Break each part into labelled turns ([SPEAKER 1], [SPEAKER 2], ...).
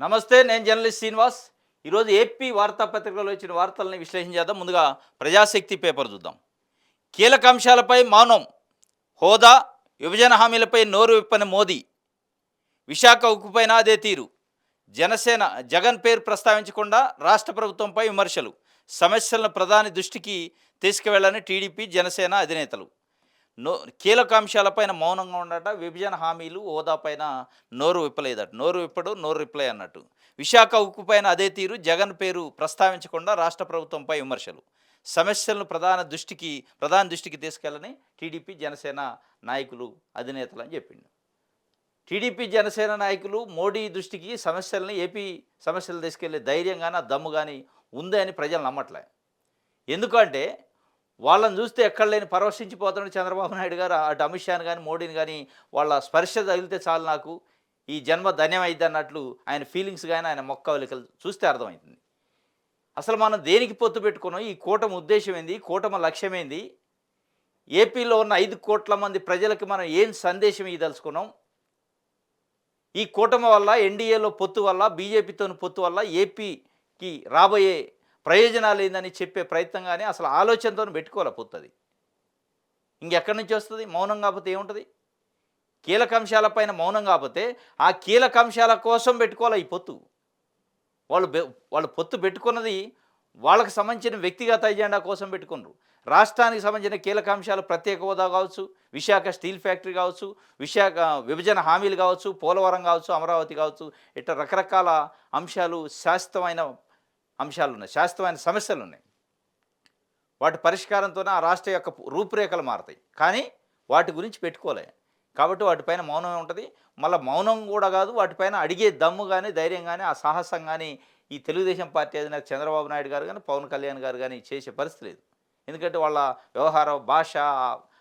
[SPEAKER 1] నమస్తే, నేను జర్నలిస్ట్ శ్రీనివాస్. ఈరోజు ఏపీ వార్తాపత్రికలో వచ్చిన వార్తల్ని విశ్లేషణ చేద్దాం. ముందుగా ప్రజాశక్తి పేపర్ చూద్దాం. కీలక అంశాలపై మౌనం, హోదా, విభజన హామీలపై నోరు విప్పని మోదీ, విశాఖ ఉక్కుపైన అదే తీరు, జనసేన జగన్ పేరు ప్రస్తావించకుండా రాష్ట్ర ప్రభుత్వంపై విమర్శలు, సమస్యలను ప్రధాని దృష్టికి తీసుకువెళ్ళని టీడీపీ జనసేన అధినేతలు. నో కీలక అంశాలపైన మౌనంగా ఉండట, విభజన హామీలు హోదాపైన నోరు విప్పలేదట. నోరు విప్పడు, నోరు రిప్లై అన్నట్టు. విశాఖ ఉక్కుపైన అదే తీరు, జగన్ పేరు ప్రస్తావించకుండా రాష్ట్ర ప్రభుత్వంపై విమర్శలు, సమస్యలను ప్రధాని దృష్టికి తీసుకెళ్ళని టీడీపీ జనసేన నాయకులు అధినేతలు అని చెప్పిండు. టీడీపీ జనసేన నాయకులు మోడీ దృష్టికి ఏపీ సమస్యలు తీసుకెళ్లే ధైర్యం కానీ ఆ దమ్ము కానీ ఉంది అని ప్రజలు నమ్మట్లే. ఎందుకంటే వాళ్ళని చూస్తే ఎక్కడ లేని పరవశించిపోతున్నాడు చంద్రబాబు నాయుడు గారు. అటు అమిత్ షాని కానీ మోడీని కానీ వాళ్ళ స్పర్శ తగిలితే చాలు నాకు ఈ జన్మ ధన్యం అయింది అన్నట్లు ఆయన ఫీలింగ్స్ కానీ ఆయన మొక్కవలికలు చూస్తే అర్థమవుతుంది. అసలు మనం దేనికి పొత్తు పెట్టుకున్నాం? ఈ కూటమి ఉద్దేశం ఏంది? కూటమి లక్ష్యం ఏంది? ఏపీలో ఉన్న 5 కోట్ల మంది ప్రజలకి మనం ఏం సందేశం ఇదలుచుకున్నాం? ఈ కూటమి వల్ల, ఎన్డీఏలో పొత్తు వల్ల, బీజేపీతో పొత్తు వల్ల ఏపీకి రాబోయే ప్రయోజనాలు ఏందని చెప్పే ప్రయత్నం కానీ అసలు ఆలోచనతో పెట్టుకోవాలి పొత్తు. అది ఇంకెక్కడి నుంచి వస్తుంది? మౌనం కాకపోతే ఏముంటుంది? కీలక అంశాలపైన మౌనం కాకపోతే ఆ కీలక అంశాల కోసం పెట్టుకోవాలి ఈ పొత్తు. వాళ్ళు పొత్తు పెట్టుకున్నది వాళ్ళకి సంబంధించిన వ్యక్తిగత ఎజెండా కోసం పెట్టుకున్నారు. రాష్ట్రానికి సంబంధించిన కీలక అంశాలు ప్రత్యేక హోదా కావచ్చు, విశాఖ స్టీల్ ఫ్యాక్టరీ కావచ్చు, విశాఖ విభజన హామీలు కావచ్చు, పోలవరం కావచ్చు, అమరావతి కావచ్చు, ఇట్లా రకరకాల అంశాలు, శాశ్వతమైన అంశాలు ఉన్నాయి, శాశ్వతమైన సమస్యలు ఉన్నాయి. వాటి పరిష్కారంతోనే ఆ రాష్ట్ర యొక్క రూపురేఖలు మారుతాయి. కానీ వాటి గురించి పెట్టుకోలే కాబట్టి వాటిపైన మౌనమే ఉంటుంది. మళ్ళీ మౌనం కూడా కాదు, వాటిపైన అడిగే దమ్ము కానీ, ధైర్యం కానీ, ఆ సాహసం కానీ ఈ తెలుగుదేశం పార్టీ అధినేత చంద్రబాబు నాయుడు గారు కానీ, పవన్ కళ్యాణ్ గారు కానీ చేసే పరిస్థితి లేదు. ఎందుకంటే వాళ్ళ వ్యవహార భాష,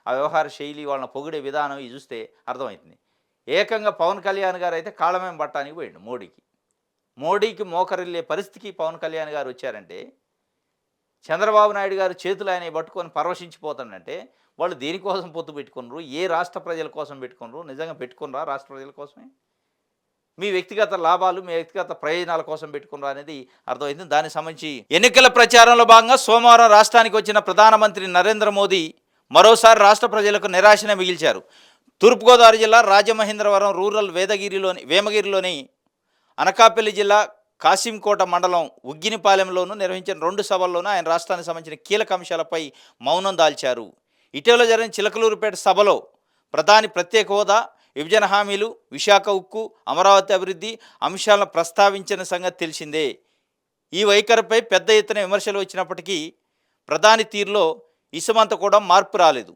[SPEAKER 1] ఆ వ్యవహార శైలి, వాళ్ళని పొగిడే విధానం ఇది చూస్తే అర్థమవుతుంది. ఏకంగా పవన్ కళ్యాణ్ గారు అయితే కాళ్ళమేం పట్టడానికి పోయిండు మోడీకి మోకరిల్లే పరిస్థితికి పవన్ కళ్యాణ్ గారు వచ్చారంటే, చంద్రబాబు నాయుడు గారు చేతులు ఆయన పట్టుకొని పరవశించిపోతాడంటే వాళ్ళు దేనికోసం పొత్తు పెట్టుకున్నారు? ఏ రాష్ట్ర ప్రజల కోసం పెట్టుకున్నారు? నిజంగా పెట్టుకున్నారా రాష్ట్ర ప్రజల కోసమే? మీ వ్యక్తిగత లాభాలు, మీ వ్యక్తిగత ప్రయోజనాల కోసం పెట్టుకున్నారా అనేది అర్థమైంది. దానికి సంబంధించి ఎన్నికల ప్రచారంలో భాగంగా సోమవారం రాష్ట్రానికి వచ్చిన ప్రధానమంత్రి నరేంద్ర మోదీ మరోసారి రాష్ట్ర ప్రజలకు నిరాశనే మిగిల్చారు. తూర్పుగోదావరి జిల్లా రాజమహేంద్రవరం రూరల్ వేమగిరిలోని అనకాపల్లి జిల్లా కాసింకోట మండలం ఉగ్గినిపాలెంలోనూ నిర్వహించిన 2 సభల్లోనూ ఆయన రాష్ట్రానికి సంబంధించిన కీలక అంశాలపై మౌనం దాల్చారు. ఇటీవల జరిగిన చిలకలూరుపేట సభలో ప్రధాని ప్రత్యేక హోదా, విభజన హామీలు, విశాఖ ఉక్కు, అమరావతి అభివృద్ధి అంశాలను ప్రస్తావించిన సంగతి తెలిసిందే. ఈ వైఖరిపై పెద్ద ఎత్తున విమర్శలు వచ్చినప్పటికీ ప్రధాని తీరులో ఇసుమంత కూడా మార్పు రాలేదు.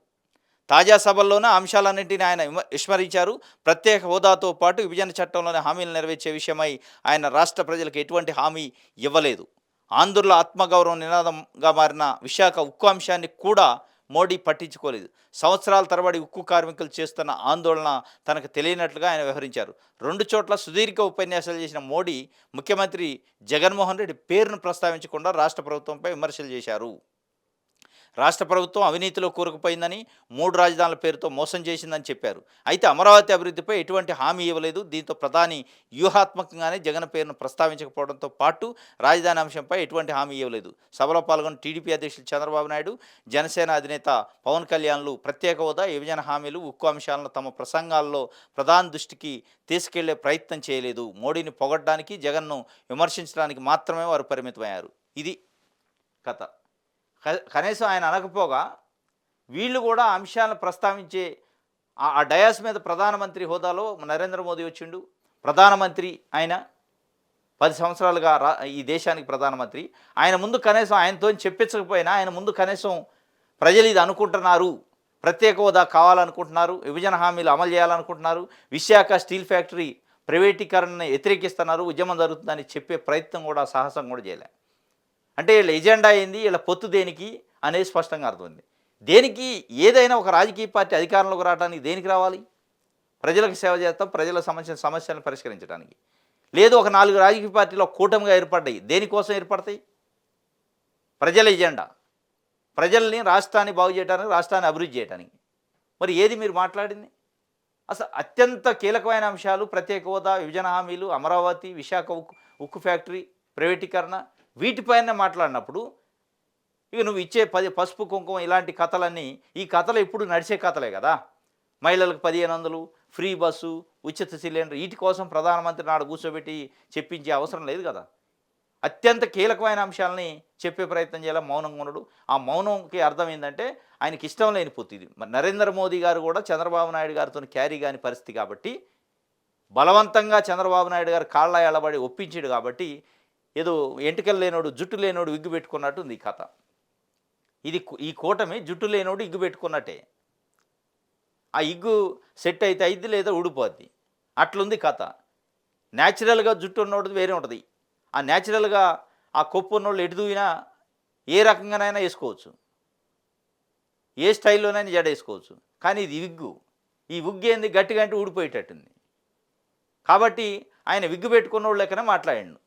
[SPEAKER 1] తాజా సభల్లోనే అంశాలన్నింటినీ ఆయన విస్మరించారు. ప్రత్యేక హోదాతో పాటు విభజన చట్టంలోని హామీలు నెరవేర్చే విషయమై ఆయన రాష్ట్ర ప్రజలకు ఎటువంటి హామీ ఇవ్వలేదు. ఆంధ్రుల ఆత్మగౌరవం నినాదంగా మారిన విశాఖ ఉక్కు అంశాన్ని కూడా మోడీ పట్టించుకోలేదు. సంవత్సరాల తరబడి ఉక్కు కార్మికులు చేస్తున్న ఆందోళన తనకు తెలియనట్లుగా ఆయన వ్యవహరించారు. 2 చోట్ల సుదీర్ఘ ఉపన్యాసాలు చేసిన మోడీ ముఖ్యమంత్రి జగన్మోహన్ రెడ్డి పేరును ప్రస్తావించకుండా రాష్ట్ర ప్రభుత్వంపై విమర్శలు చేశారు. రాష్ట్ర ప్రభుత్వం అవినీతిలో కూరుకుపోయిందని, 3 రాజధానుల పేరుతో మోసం చేసిందని చెప్పారు. అయితే అమరావతి అభివృద్ధిపై ఎటువంటి హామీ ఇవ్వలేదు. దీంతో ప్రధాని వ్యూహాత్మకంగానే జగన్ పేరును ప్రస్తావించకపోవడంతో పాటు రాజధాని అంశంపై ఎటువంటి హామీ ఇవ్వలేదు. సభలో పాల్గొన్న టీడీపీ అధ్యక్షులు చంద్రబాబు నాయుడు, జనసేన అధినేత పవన్ కళ్యాణ్లు ప్రత్యేక హోదా, విభజన హామీలు, ఉక్కు అంశాలను తమ ప్రసంగాల్లో ప్రధాని దృష్టికి తీసుకెళ్లే ప్రయత్నం చేయలేదు. మోడీని పొగడ్డానికి, జగన్ను విమర్శించడానికి మాత్రమే వారు పరిమితమయ్యారు. ఇది కథ. కనీసం ఆయన అనకపోగా వీళ్ళు కూడా అంశాలను ప్రస్తావించే ఆ డయాస్ మీద ప్రధానమంత్రి హోదాలో నరేంద్ర మోదీ వచ్చిండు. ప్రధానమంత్రి ఆయన 10 సంవత్సరాలుగా ఈ దేశానికి ప్రధానమంత్రి. ఆయన ముందు కనీసం ఆయనతో చెప్పించకపోయినా ఆయన ముందు కనీసం ప్రజలు ఇది అనుకుంటున్నారు, ప్రత్యేక హోదా కావాలనుకుంటున్నారు, విభజన హామీలు అమలు చేయాలనుకుంటున్నారు, విశాఖ స్టీల్ ఫ్యాక్టరీ ప్రైవేటీకరణని వ్యతిరేకిస్తున్నారు, ఉద్యమం జరుగుతుందని చెప్పే ప్రయత్నం కూడా, సాహసం కూడా చేయలే. అంటే వీళ్ళ ఎజెండా ఏంది, వీళ్ళ పొత్తు దేనికి అనేది స్పష్టంగా అర్థమైంది. దేనికి? ఏదైనా ఒక రాజకీయ పార్టీ అధికారంలోకి రావడానికి దేనికి రావాలి? ప్రజలకు సేవ చేస్తాం, ప్రజలకు సంబంధించిన సమస్యలను పరిష్కరించడానికి. లేదు, ఒక 4 రాజకీయ పార్టీలు కూటమిగా ఏర్పడ్డాయి. దేనికోసం ఏర్పడతాయి? ప్రజల ఎజెండా, ప్రజల్ని, రాష్ట్రాన్ని బాగు చేయడానికి, రాష్ట్రాన్ని అభివృద్ధి చేయడానికి. మరి ఏది మీరు మాట్లాడింది? అసలు అత్యంత కీలకమైన అంశాలు ప్రత్యేక హోదా, విభజన హామీలు, అమరావతి, విశాఖ ఉక్కు ఫ్యాక్టరీ, ప్రైవేటీకరణ వీటిపైన మాట్లాడినప్పుడు ఇక నువ్వు ఇచ్చే పసుపు కుంకుమ ఇలాంటి కథలన్నీ ఈ కథలు ఎప్పుడు నడిచే కథలే కదా. మహిళలకు 1500 ఫ్రీ బస్సు, ఉచిత సిలిండర్ వీటి కోసం ప్రధానమంత్రి నాడు కూర్చోబెట్టి చెప్పించే అవసరం లేదు కదా. అత్యంత కీలకమైన అంశాలని చెప్పే ప్రయత్నం చేయాలి, మౌనంగా ఉండడు. ఆ మౌనంకి అర్థం ఏంటంటే ఆయనకి ఇష్టం లేని పొత్తు ఇది. మరి నరేంద్ర మోదీ గారు కూడా చంద్రబాబు నాయుడు గారితో క్యారీ కాని పరిస్థితి కాబట్టి బలవంతంగా చంద్రబాబు నాయుడు గారు కాళ్ళ ఎళ్ళబడి ఒప్పించాడు కాబట్టి ఏదో ఎంటికలు లేనోడు జుట్టు లేనోడు విగ్గు పెట్టుకున్నట్టు ఉంది ఈ కథ. ఈ కూటమి జుట్టు లేనోడు ఇగ్గు పెట్టుకున్నట్టే. ఆ ఇగ్గు సెట్ అయితే అయిద్ది లేదా ఊడిపోద్ది, అట్లుంది కథ. న్యాచురల్గా జుట్టు ఉన్నోడు వేరే ఉంటుంది. ఆ న్యాచురల్గా ఆ కొప్పు ఉన్నోళ్ళు ఎటు దూయినా ఏ రకంగానైనా వేసుకోవచ్చు, ఏ స్టైల్లోనైనా జడ వేసుకోవచ్చు. కానీ ఇది విగ్గు, ఈ విగ్గు ఏంది గట్టిగా అంటే ఊడిపోయేటట్టుంది. కాబట్టి ఆయన విగ్గు పెట్టుకున్న వాళ్ళు లెక్కనే మాట్లాడాడు.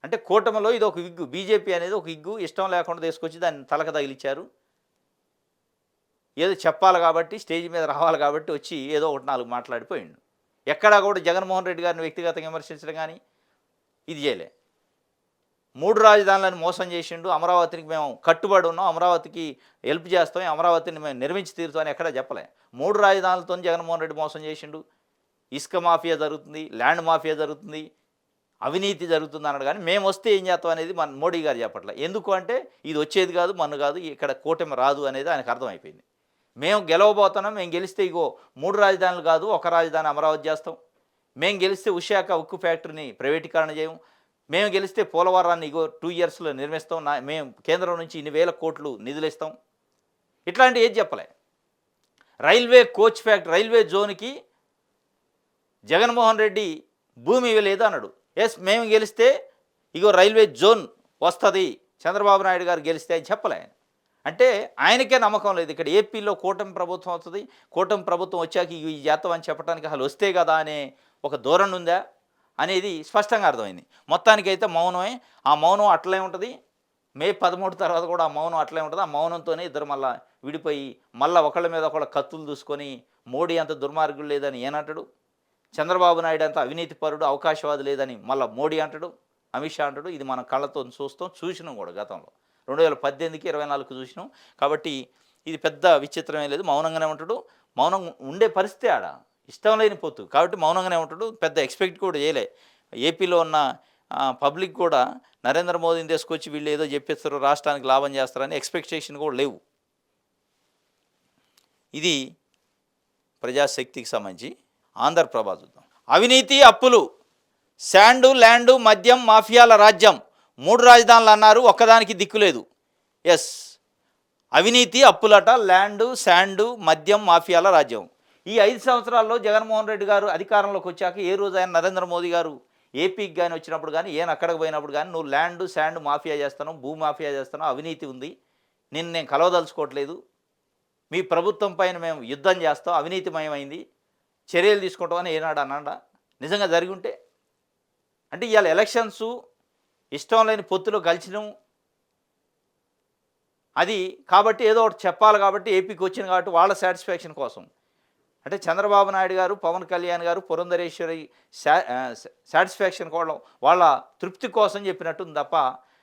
[SPEAKER 1] అంటే కూటమిలో ఇది ఒక విగ్గు, బీజేపీ అనేది ఒక విగ్గు ఇష్టం లేకుండా తీసుకొచ్చి దాన్ని తలక తగిలిచ్చారు. ఏదో చెప్పాలి కాబట్టి స్టేజ్ మీద రావాలి కాబట్టి వచ్చి ఏదో ఒకటి 4 మాట్లాడిపోయిండు. ఎక్కడా కూడా జగన్మోహన్ రెడ్డి గారిని వ్యక్తిగతంగా విమర్శించడం కానీ ఇది చేయలే. 3 రాజధానులను మోసం చేసిండు, అమరావతికి మేము కట్టుబడి ఉన్నాం, అమరావతికి హెల్ప్ చేస్తాం, అమరావతిని మేము నిర్మించి తీరుతామని ఎక్కడా చెప్పలే. 3 రాజధానులతో జగన్మోహన్ రెడ్డి మోసం చేసిండు. ఇసుక మాఫియా జరుగుతుంది, ల్యాండ్ మాఫియా జరుగుతుంది, అవినీతి జరుగుతుంది అన్నాడు. కానీ మేము వస్తే ఏం చేస్తాం అనేది మన మోడీ గారు చెప్పట్లే. ఎందుకు అంటే ఇది వచ్చేది కాదు, మన కాదు, ఇక్కడ కూటమి రాదు అనేది ఆయనకు అర్థమైపోయింది. మేము గెలవబోతున్నాం, మేము గెలిస్తే ఇగో 3 రాజధానులు కాదు, ఒక రాజధాని అమరావతి చేస్తాం, మేము గెలిస్తే విశాఖ ఉక్కు ఫ్యాక్టరీని ప్రైవేటీకరణ చేయము, మేము గెలిస్తే పోలవరాన్ని ఇగో 2 ఇయర్స్లో నిర్మిస్తాం, మేము కేంద్రం నుంచి ఇన్ని వేల కోట్లు నిధులు ఇస్తాం, ఇట్లాంటి ఏది చెప్పలే. రైల్వే కోచ్ ఫ్యాక్టరీ రైల్వే జోన్కి జగన్మోహన్ రెడ్డి భూమి ఇవ్వలేదు అన్నాడు. ఎస్ మేము గెలిస్తే ఇగో రైల్వే జోన్ వస్తుంది, చంద్రబాబు నాయుడు గారు గెలిస్తే అని చెప్పలే. అంటే ఆయనకే నమ్మకం లేదు. ఇక్కడ ఏపీలో కూటమి ప్రభుత్వం వస్తుంది, కూటమి ప్రభుత్వం వచ్చాక ఈ జాతం అని చెప్పడానికి అసలు వస్తే కదా అనే ఒక ధోరణి ఉందా అనేది స్పష్టంగా అర్థమైంది. మొత్తానికైతే మౌనమే. ఆ మౌనం అట్లే ఉంటుంది. మే 13 తర్వాత కూడా ఆ మౌనం అట్లే ఉంటుంది. ఆ మౌనంతోనే ఇద్దరు మళ్ళీ విడిపోయి మళ్ళీ ఒకళ్ళ మీద ఒకళ్ళ కత్తులు దూసుకొని మోడీ అంత దుర్మార్గుడు లేదని ఈయనంటాడు, చంద్రబాబు నాయుడు అంత అవినీతి పరుడు అవకాశవాది లేదని మళ్ళీ మోడీ అంటాడు, అమిత్ షా అంటాడు. ఇది మనం కళ్ళతో చూసినాం కూడా గతంలో 2018కి 24కి చూసినాం. కాబట్టి ఇది పెద్ద విచిత్రమే లేదు. మౌనంగానే ఉంటాడు. మౌనం ఉండే పరిస్థితి ఆడ ఇష్టం లేని పొత్తు కాబట్టి మౌనంగానే ఉంటాడు. పెద్ద ఎక్స్పెక్ట్ కూడా చేయలే. ఏపీలో ఉన్న పబ్లిక్ కూడా నరేంద్ర మోదీని తీసుకొచ్చి వీళ్ళు ఏదో చెప్పేస్తారు, రాష్ట్రానికి లాభం చేస్తారని ఎక్స్పెక్టేషన్ కూడా లేవు. ఇది ప్రజాశక్తికి సంబంధించి. ఆంధ్రప్రభ చూద్దాం. అవినీతి అప్పులు, శాండు ల్యాండు మద్యం మాఫియాల రాజ్యం, 3 రాజధానులు అన్నారు, ఒక్కదానికి దిక్కులేదు. ఎస్, అవినీతి అప్పులట, ల్యాండు శాండు మద్యం మాఫియాల రాజ్యం. ఈ 5 సంవత్సరాల్లో జగన్మోహన్ రెడ్డి గారు అధికారంలోకి వచ్చాక ఏ రోజు ఆయన నరేంద్ర మోదీ గారు ఏపీకి కానీ వచ్చినప్పుడు కానీ ఏం అక్కడికి పోయినప్పుడు కానీ నువ్వు ల్యాండు శాండ్ మాఫియా చేస్తాను, భూ మాఫియా చేస్తాను, అవినీతి ఉంది, నేను కలవదలుచుకోవట్లేదు, మీ ప్రభుత్వం పైన మేము యుద్ధం చేస్తాం, అవినీతిమయమైంది, చర్యలు తీసుకుంటామని ఏనాడు అన్నాడా? నిజంగా జరిగి ఉంటే అంటే ఇవాళ ఎలక్షన్స్ ఇష్టం లేని పొత్తులో కలిసినాం అది కాబట్టి ఏదో ఒకటి చెప్పాలి కాబట్టి ఏపీకి వచ్చింది కాబట్టి వాళ్ళ సాటిస్ఫాక్షన్ కోసం అంటే చంద్రబాబు నాయుడు గారు, పవన్ కళ్యాణ్ గారు, పురంధరేశ్వరి సాటిస్ఫాక్షన్ కోసం, వాళ్ళ తృప్తి కోసం చెప్పినట్టుంది తప్ప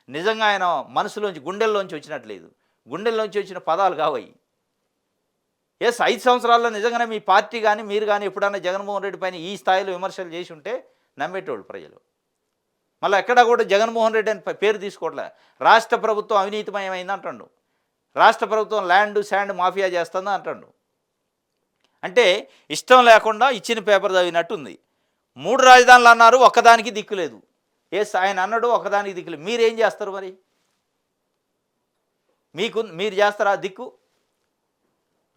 [SPEAKER 1] నిజంగా ఆయన మనసులోంచి గుండెల్లోంచి వచ్చినట్లేదు. గుండెల్లోంచి వచ్చిన పదాలు కావయి. ఎస్, 5 సంవత్సరాల్లో నిజంగానే మీ పార్టీ కానీ మీరు కానీ ఎప్పుడన్నా జగన్మోహన్ రెడ్డి పైన ఈ స్థాయిలో విమర్శలు చేసి ఉంటే నమ్మేటోళ్ళు ప్రజలు. మళ్ళీ ఎక్కడా కూడా జగన్మోహన్ రెడ్డి అని పేరు తీసుకోవట్లే. రాష్ట్ర ప్రభుత్వం అవినీతిమయమైంది అంటాడు, రాష్ట్ర ప్రభుత్వం ల్యాండ్ శాండ్ మాఫియా చేస్తుంది అంటాడు. అంటే ఇష్టం లేకుండా ఇచ్చిన పేపర్ చదివినట్టుంది. 3 రాజధానులు అన్నారు, ఒక్కదానికి దిక్కులేదు. ఎస్, ఆయన అన్నాడు ఒక్కదానికి దిక్కులేదు. మీరేం చేస్తారు మరి? మీరు చేస్తారా దిక్కు?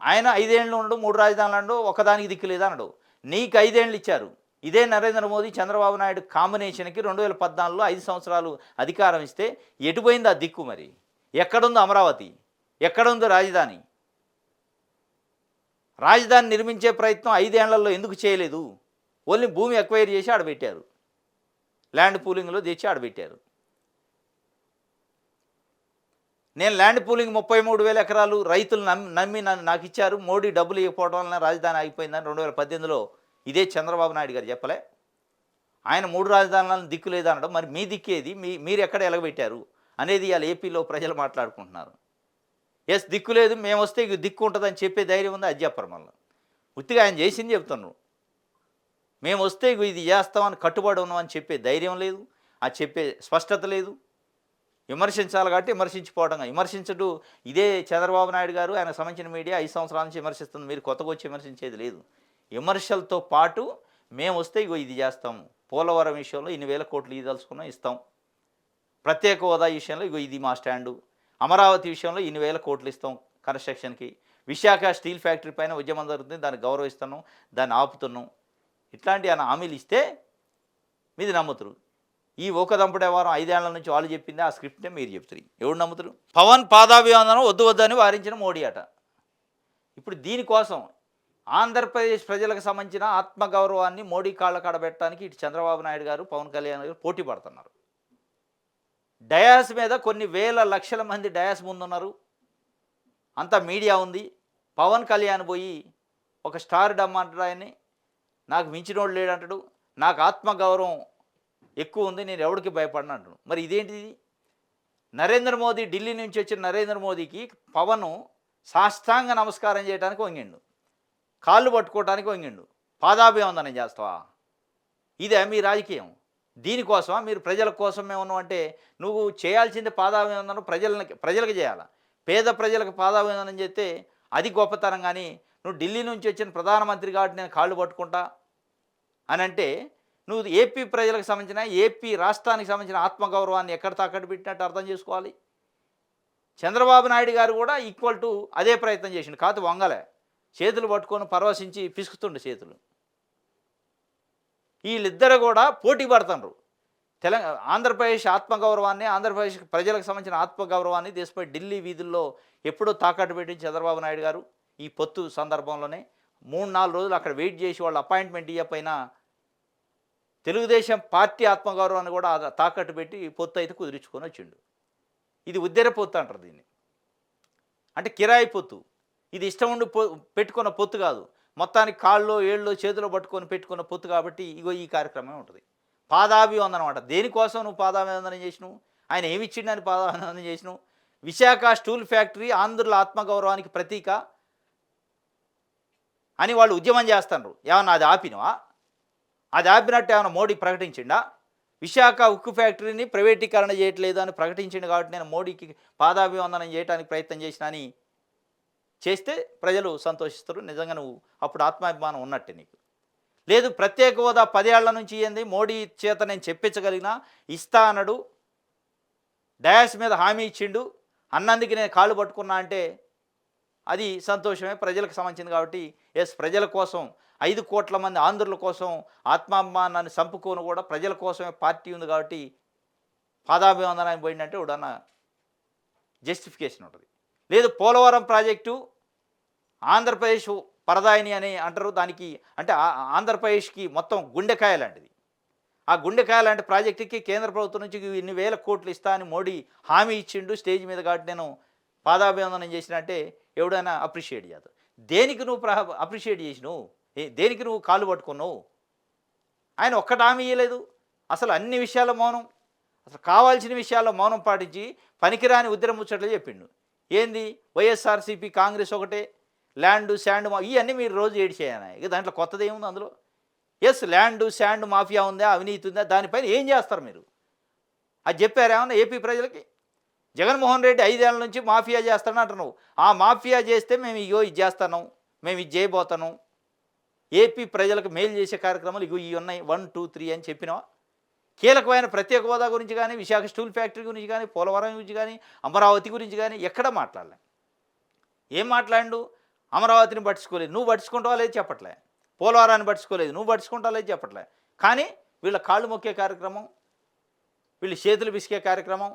[SPEAKER 1] ఆయన 5 ఏళ్ళు ఉండడు, 3 రాజధానులు అండు, ఒక్కదానికి దిక్కులేదు అన్నాడు. నీకు 5 ఏళ్ళు ఇచ్చారు. ఇదే నరేంద్ర మోదీ చంద్రబాబు నాయుడు కాంబినేషన్కి 2014లో 5 సంవత్సరాలు అధికారం ఇస్తే ఎటుపోయింది ఆ దిక్కు? మరి ఎక్కడుందో అమరావతి? ఎక్కడుందో రాజధాని? రాజధాని నిర్మించే ప్రయత్నం 5 ఏళ్లలో ఎందుకు చేయలేదు? ఓన్లీ భూమి ఎక్వైర్ చేసి ఆడబెట్టారు, ల్యాండ్ పూలింగ్లో తెచ్చి ఆడబెట్టారు. నేను ల్యాండ్ పూలింగ్ 33,000 ఎకరాలు రైతులు నమ్మి నాకు ఇచ్చారు, మోడీ డబ్బులు ఇవ్వకపోవడం వలన రాజధాని ఆగిపోయిందని 2018లో ఇదే చంద్రబాబు నాయుడు గారు చెప్పలే. ఆయన 3 రాజధానులను దిక్కు లేదనడం, మరి మీ దిక్కేది, మీరు ఎక్కడ ఎలగబెట్టారు అనేది ఇవాళ ఏపీలో ప్రజలు మాట్లాడుకుంటున్నారు. దిక్కు లేదు, మేమొస్తే ఇక దిక్కు ఉంటుందని చెప్పే ధైర్యం ఉంది, అది చెప్పరు మళ్ళీ. ఉత్తిగా ఆయన చేసింది చెప్తున్నారు. మేమొస్తే ఇగో ఇది చేస్తామని కట్టుబడి ఉన్నామని చెప్పే ధైర్యం లేదు, అది చెప్పే స్పష్టత లేదు. విమర్శించాలి కాబట్టి విమర్శించిపోవడం, విమర్శించడు ఇదే చంద్రబాబు నాయుడు గారు, ఆయనకు సంబంధించిన మీడియా 5 సంవత్సరాల నుంచి విమర్శిస్తుంది. మీరు కొత్తగా వచ్చి విమర్శించేది లేదు. విమర్శలతో పాటు మేము వస్తే ఇగో ఇది చేస్తాము, పోలవరం విషయంలో ఇన్ని వేల కోట్లు ఇదలుచుకున్నాం ఇస్తాం, ప్రత్యేక హోదా విషయంలో ఇగో ఇది మా స్టాండు, అమరావతి విషయంలో ఇన్ని వేల కోట్లు ఇస్తాం కన్స్ట్రక్షన్కి, విశాఖ స్టీల్ ఫ్యాక్టరీ పైన ఉద్యమం జరుగుతుంది, దాన్ని గౌరవిస్తున్నాం, దాన్ని ఆపుతున్నాం, ఇట్లాంటి ఆయన హామీలు ఇస్తే మీది నమ్ముతారు. ఈ దంపడే వారం 5 ఏళ్ల నుంచి వాళ్ళు చెప్పింది ఆ స్క్రిప్ట్నే మీరు చెప్తారు. ఎవడు నమ్ముతారు? పవన్ పాదాభివందనం వద్దు వద్దని వారించిన మోడీ అట. ఇప్పుడు దీనికోసం ఆంధ్రప్రదేశ్ ప్రజలకు సంబంధించిన ఆత్మగౌరవాన్ని మోడీ కాళ్ళ కాడబెట్టడానికి ఇటు చంద్రబాబు నాయుడు గారు, పవన్ కళ్యాణ్ గారు పోటీ పడుతున్నారు. డయాస్ మీద కొన్ని వేల లక్షల మంది డయాస్ ముందున్నారు, అంతా మీడియా ఉంది. పవన్ కళ్యాణ్ పోయి ఒక స్టార్ డమ్ అంటాడు, ఆయన్ని నాకు మించినోడు లేడంటాడు, నాకు ఆత్మగౌరవం ఎక్కువ ఉంది, నేను ఎవరికి భయపడను అంటాడు. మరి ఇదేంటిది? నరేంద్ర మోదీ, ఢిల్లీ నుంచి వచ్చిన నరేంద్ర మోదీకి పవన్ సాష్టాంగ నమస్కారం చేయడానికి వంగిండు, కాళ్ళు పట్టుకోవడానికి వంగిండు, పాదాభివందనం చేస్తావా? ఇదే మీ రాజకీయం? దీనికోసమా మీరు ప్రజల కోసమే ఉన్నావు అంటే నువ్వు చేయాల్సింది పాదాభివందనం ప్రజలకు చేయాలి. పేద ప్రజలకు పాదాభివందనం చేస్తే అది గొప్పతనం. కానీ నువ్వు ఢిల్లీ నుంచి వచ్చిన ప్రధానమంత్రి కాబట్టి నేను కాళ్ళు పట్టుకుంటా అని అంటే నువ్వు ఏపీ ప్రజలకు సంబంధించిన, ఏపీ రాష్ట్రానికి సంబంధించిన ఆత్మగౌరవాన్ని ఎక్కడ తాకట్టు పెట్టినట్టు అర్థం చేసుకోవాలి. చంద్రబాబు నాయుడు గారు కూడా ఈక్వల్ టు అదే ప్రయత్నం చేసిండు, కాదు వంగలే, చేతులు పట్టుకొని పరవశించి పిసుకుతుండే చేతులు. వీళ్ళిద్దరు కూడా పోటీ పడుతున్నారు. ఆంధ్రప్రదేశ్ ఆత్మగౌరవాన్ని, ఆంధ్రప్రదేశ్ ప్రజలకు సంబంధించిన ఆత్మగౌరవాన్ని దేశపై ఢిల్లీ వీధుల్లో ఎప్పుడో తాకట్టు పెట్టి చంద్రబాబు నాయుడు గారు ఈ పొత్తు సందర్భంలోనే 3-4 రోజులు అక్కడ వెయిట్ చేసి వాళ్ళు అపాయింట్మెంట్ ఇవ్వకపోయినా తెలుగుదేశం పార్టీ ఆత్మగౌరవాన్ని కూడా తాకట్టు పెట్టి పొత్తు అయితే కుదిరించుకొని వచ్చిండు. ఇది ఉద్దెర పొత్తు అంటారు దీన్ని, అంటే కిరాయి పొత్తు. ఇది ఇష్టం ఉండి పెట్టుకున్న పొత్తు కాదు, మొత్తానికి కాళ్ళు ఏళ్ళు చేతిలో పట్టుకొని పెట్టుకున్న పొత్తు. కాబట్టి ఇగో ఈ కార్యక్రమం ఉంటుంది. పాదాభివందనం అంట. దేనికోసం నువ్వు పాదాభివందనం చేసినావు? ఆయన ఏమిచ్చిండని పాదాభివందనం చేసినావు? విశాఖ స్టీల్ ఫ్యాక్టరీ ఆంధ్రుల ఆత్మగౌరవానికి ప్రతీక అని వాళ్ళు ఉద్యమం చేస్తున్నారు. ఏమన్నా అది ఆపినవా? అది ఆపినట్టు ఏమైనా మోడీ ప్రకటించిండా? విశాఖ ఉక్కు ఫ్యాక్టరీని ప్రైవేటీకరణ చేయట్లేదు అని ప్రకటించిండు కాబట్టి నేను మోడీకి పాదాభివందనం చేయడానికి ప్రయత్నం చేసినా అని చేస్తే ప్రజలు సంతోషిస్తారు. నిజంగా నువ్వు అప్పుడు ఆత్మాభిమానం ఉన్నట్టే నీకు. లేదు ప్రత్యేక హోదా 10 ఏళ్ల నుంచి ఏంది, మోడీ చేత నేను చెప్పించగలిగినా ఇస్తా అన్నాడు, డయాస్ మీద హామీ ఇచ్చిండు, అన్నందుకు నేను కాళ్ళు పట్టుకున్నా అంటే అది సంతోషమే, ప్రజలకు సంబంధించింది. కాబట్టి ప్రజల కోసం 5 కోట్ల మంది ఆంధ్రుల కోసం ఆత్మాభిమానాన్ని చంపుకొని కూడా ప్రజల కోసమే పార్టీ ఉంది కాబట్టి పాదాభివందనాన్ని పోయిందంటే ఉడన్న జస్టిఫికేషన్ ఉంటుంది. లేదు పోలవరం ప్రాజెక్టు ఆంధ్రప్రదేశ్ పరదాయిని అని అంటారు, దానికి అంటే ఆంధ్రప్రదేశ్కి మొత్తం గుండెకాయ లాంటిది. ఆ గుండెకాయ లాంటి ప్రాజెక్టుకి కేంద్ర ప్రభుత్వం నుంచి ఇన్ని వేల కోట్లు ఇస్తా అని మోడీ హామీ ఇచ్చిండు స్టేజ్ మీద. కాబట్టి నేను పాదాభివందనం చేసినంటే ఎవడైనా అప్రిషియేట్ చేద్దాం. దేనికి నువ్వు అప్రిషియేట్ చేసినావు? దేనికి నువ్వు కాళ్ళు పట్టుకున్నావు? ఆయన ఒక్కటి హామీ ఇవ్వలేదు. అసలు అన్ని విషయాల్లో మౌనం, అసలు కావాల్సిన విషయాల్లో మౌనం పాటించి పనికిరాని ఉద్యమ ముచ్చట్లు చెప్పిండు. ఏంది వైఎస్ఆర్సీపీ కాంగ్రెస్ ఒకటే, ల్యాండ్ శాండ్ ఇవన్నీ మీరు రోజు ఏడిచేయనా? ఇక దాంట్లో కొత్తది ఏముంది అందులో? ల్యాండ్ శాండ్ మాఫియా ఉందా, అవినీతి ఉందా, దానిపైన ఏం చేస్తారు మీరు? అది చెప్పారేమన్నా ఏపీ ప్రజలకి? జగన్మోహన్ రెడ్డి 5 ఏళ్ల నుంచి మాఫియా చేస్తాను అంటున్నావు. ఆ మాఫియా చేస్తే మేము ఇగో ఇది చేస్తాను, మేము ఇది చేయబోతాను, ఏపీ ప్రజలకు మేలు చేసే కార్యక్రమాలు ఇగో ఇవి ఉన్నాయి 1, 2, 3 అని చెప్పినావా? కీలకమైన ప్రత్యేక హోదా గురించి కానీ, విశాఖ స్టీల్ ఫ్యాక్టరీ గురించి కానీ, పోలవరం గురించి కానీ, అమరావతి గురించి కానీ ఎక్కడ మాట్లాడలే. ఏం మాట్లాడు? అమరావతిని పట్టించుకోలేదు, నువ్వు పట్టించుకుంటావా లేదు చెప్పట్లే. పోలవరాన్ని పట్టించుకోలేదు, నువ్వు పట్టించుకుంటావా లేదు చెప్పట్లే. కానీ వీళ్ళ కాళ్ళు మొక్కే కార్యక్రమం, వీళ్ళు చేతులు పిసికే కార్యక్రమం,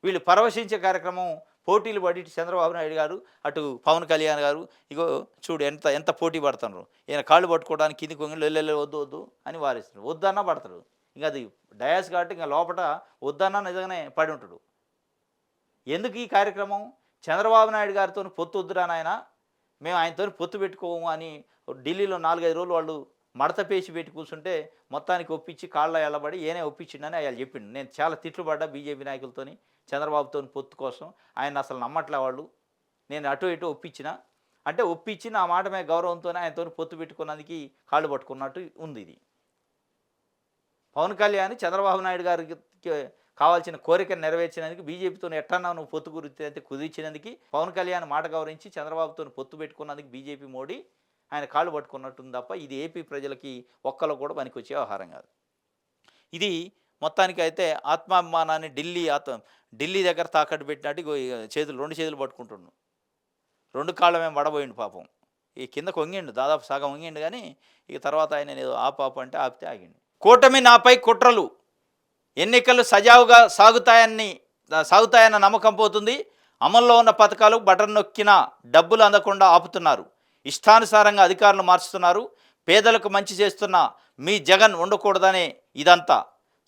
[SPEAKER 1] వీళ్ళు పరవశించే కార్యక్రమం, పోటీలు పడి చంద్రబాబు నాయుడు గారు అటు పవన్ కళ్యాణ్ గారు ఇగో చూడు ఎంత పోటీ పడుతున్నారు. ఈయన కాళ్ళు పట్టుకోవడానికి కింది కొంగి వద్దు వద్దు అని వారిస్తారు. వద్దన్నా పడతాడు. ఇంకా అది డయాస్ కాబట్టి ఇంకా లోపల వద్దన్నా నిజంగానే పడి ఉంటాడు. ఎందుకు ఈ కార్యక్రమం? చంద్రబాబు నాయుడు గారితో పొత్తు వద్దురా నాయన, మేము ఆయనతో పొత్తు పెట్టుకోము అని ఢిల్లీలో 4-5 రోజులు వాళ్ళు మడత పేసి పెట్టి కూర్చుంటే మొత్తానికి ఒప్పించి కాళ్ళ ఎల్లబడి ఏనే ఒప్పించిండని ఆయన చెప్పిండు. నేను చాలా తిట్లు పడ్డా బీజేపీ నాయకులతోని చంద్రబాబుతో పొత్తు కోసం. ఆయన అసలు నమ్మట్లే వాళ్ళు. నేను అటు ఇటు ఒప్పించిన అంటే ఒప్పించి నా మాట మీద గౌరవంతోనే ఆయనతో పొత్తు పెట్టుకున్నందుకు కాళ్ళు పట్టుకున్నట్టు ఉంది ఇది. పవన్ కళ్యాణ్ చంద్రబాబు నాయుడు గారికి కావాల్సిన కోరికను నెరవేర్చినందుకు బీజేపీతో ఎట్టన్నా నువ్వు పొత్తు గురించి అయితే కుదిర్చినందుకు పవన్ కళ్యాణ్ మాట గౌరవించి చంద్రబాబుతో పొత్తు పెట్టుకున్నందుకు బీజేపీ మోడీ ఆయన కాళ్ళు పట్టుకున్నట్టుంది తప్ప ఇది ఏపీ ప్రజలకి ఒక్కలో కూడా పనికొచ్చే వ్యవహారం కాదు. ఇది మొత్తానికి అయితే ఆత్మాభిమానాన్ని ఢిల్లీ దగ్గర తాకట్టు పెట్టినట్టు రెండు చేతులు పట్టుకుంటుండు. 2 కాళ్ళ మేము పడబోయిండు పాపం. ఈ కిందకు వంగిండు, దాదాపు సగం వంగిండు. కానీ ఇక తర్వాత ఆయన ఏదో ఆపాపు అంటే ఆపితే ఆగిండు. కూటమి నాపై కుట్రలు, ఎన్నికలు సజావుగా సాగుతాయన్న నమ్మకం పోతుంది. అమల్లో ఉన్న పథకాలు బటన్ నొక్కిన డబ్బులు అందకుండా ఆపుతున్నారు. ఇష్టానుసారంగా అధికారులు మార్చుతున్నారు. పేదలకు మంచి చేస్తున్న మీ జగన్ ఉండకూడదనే ఇదంతా.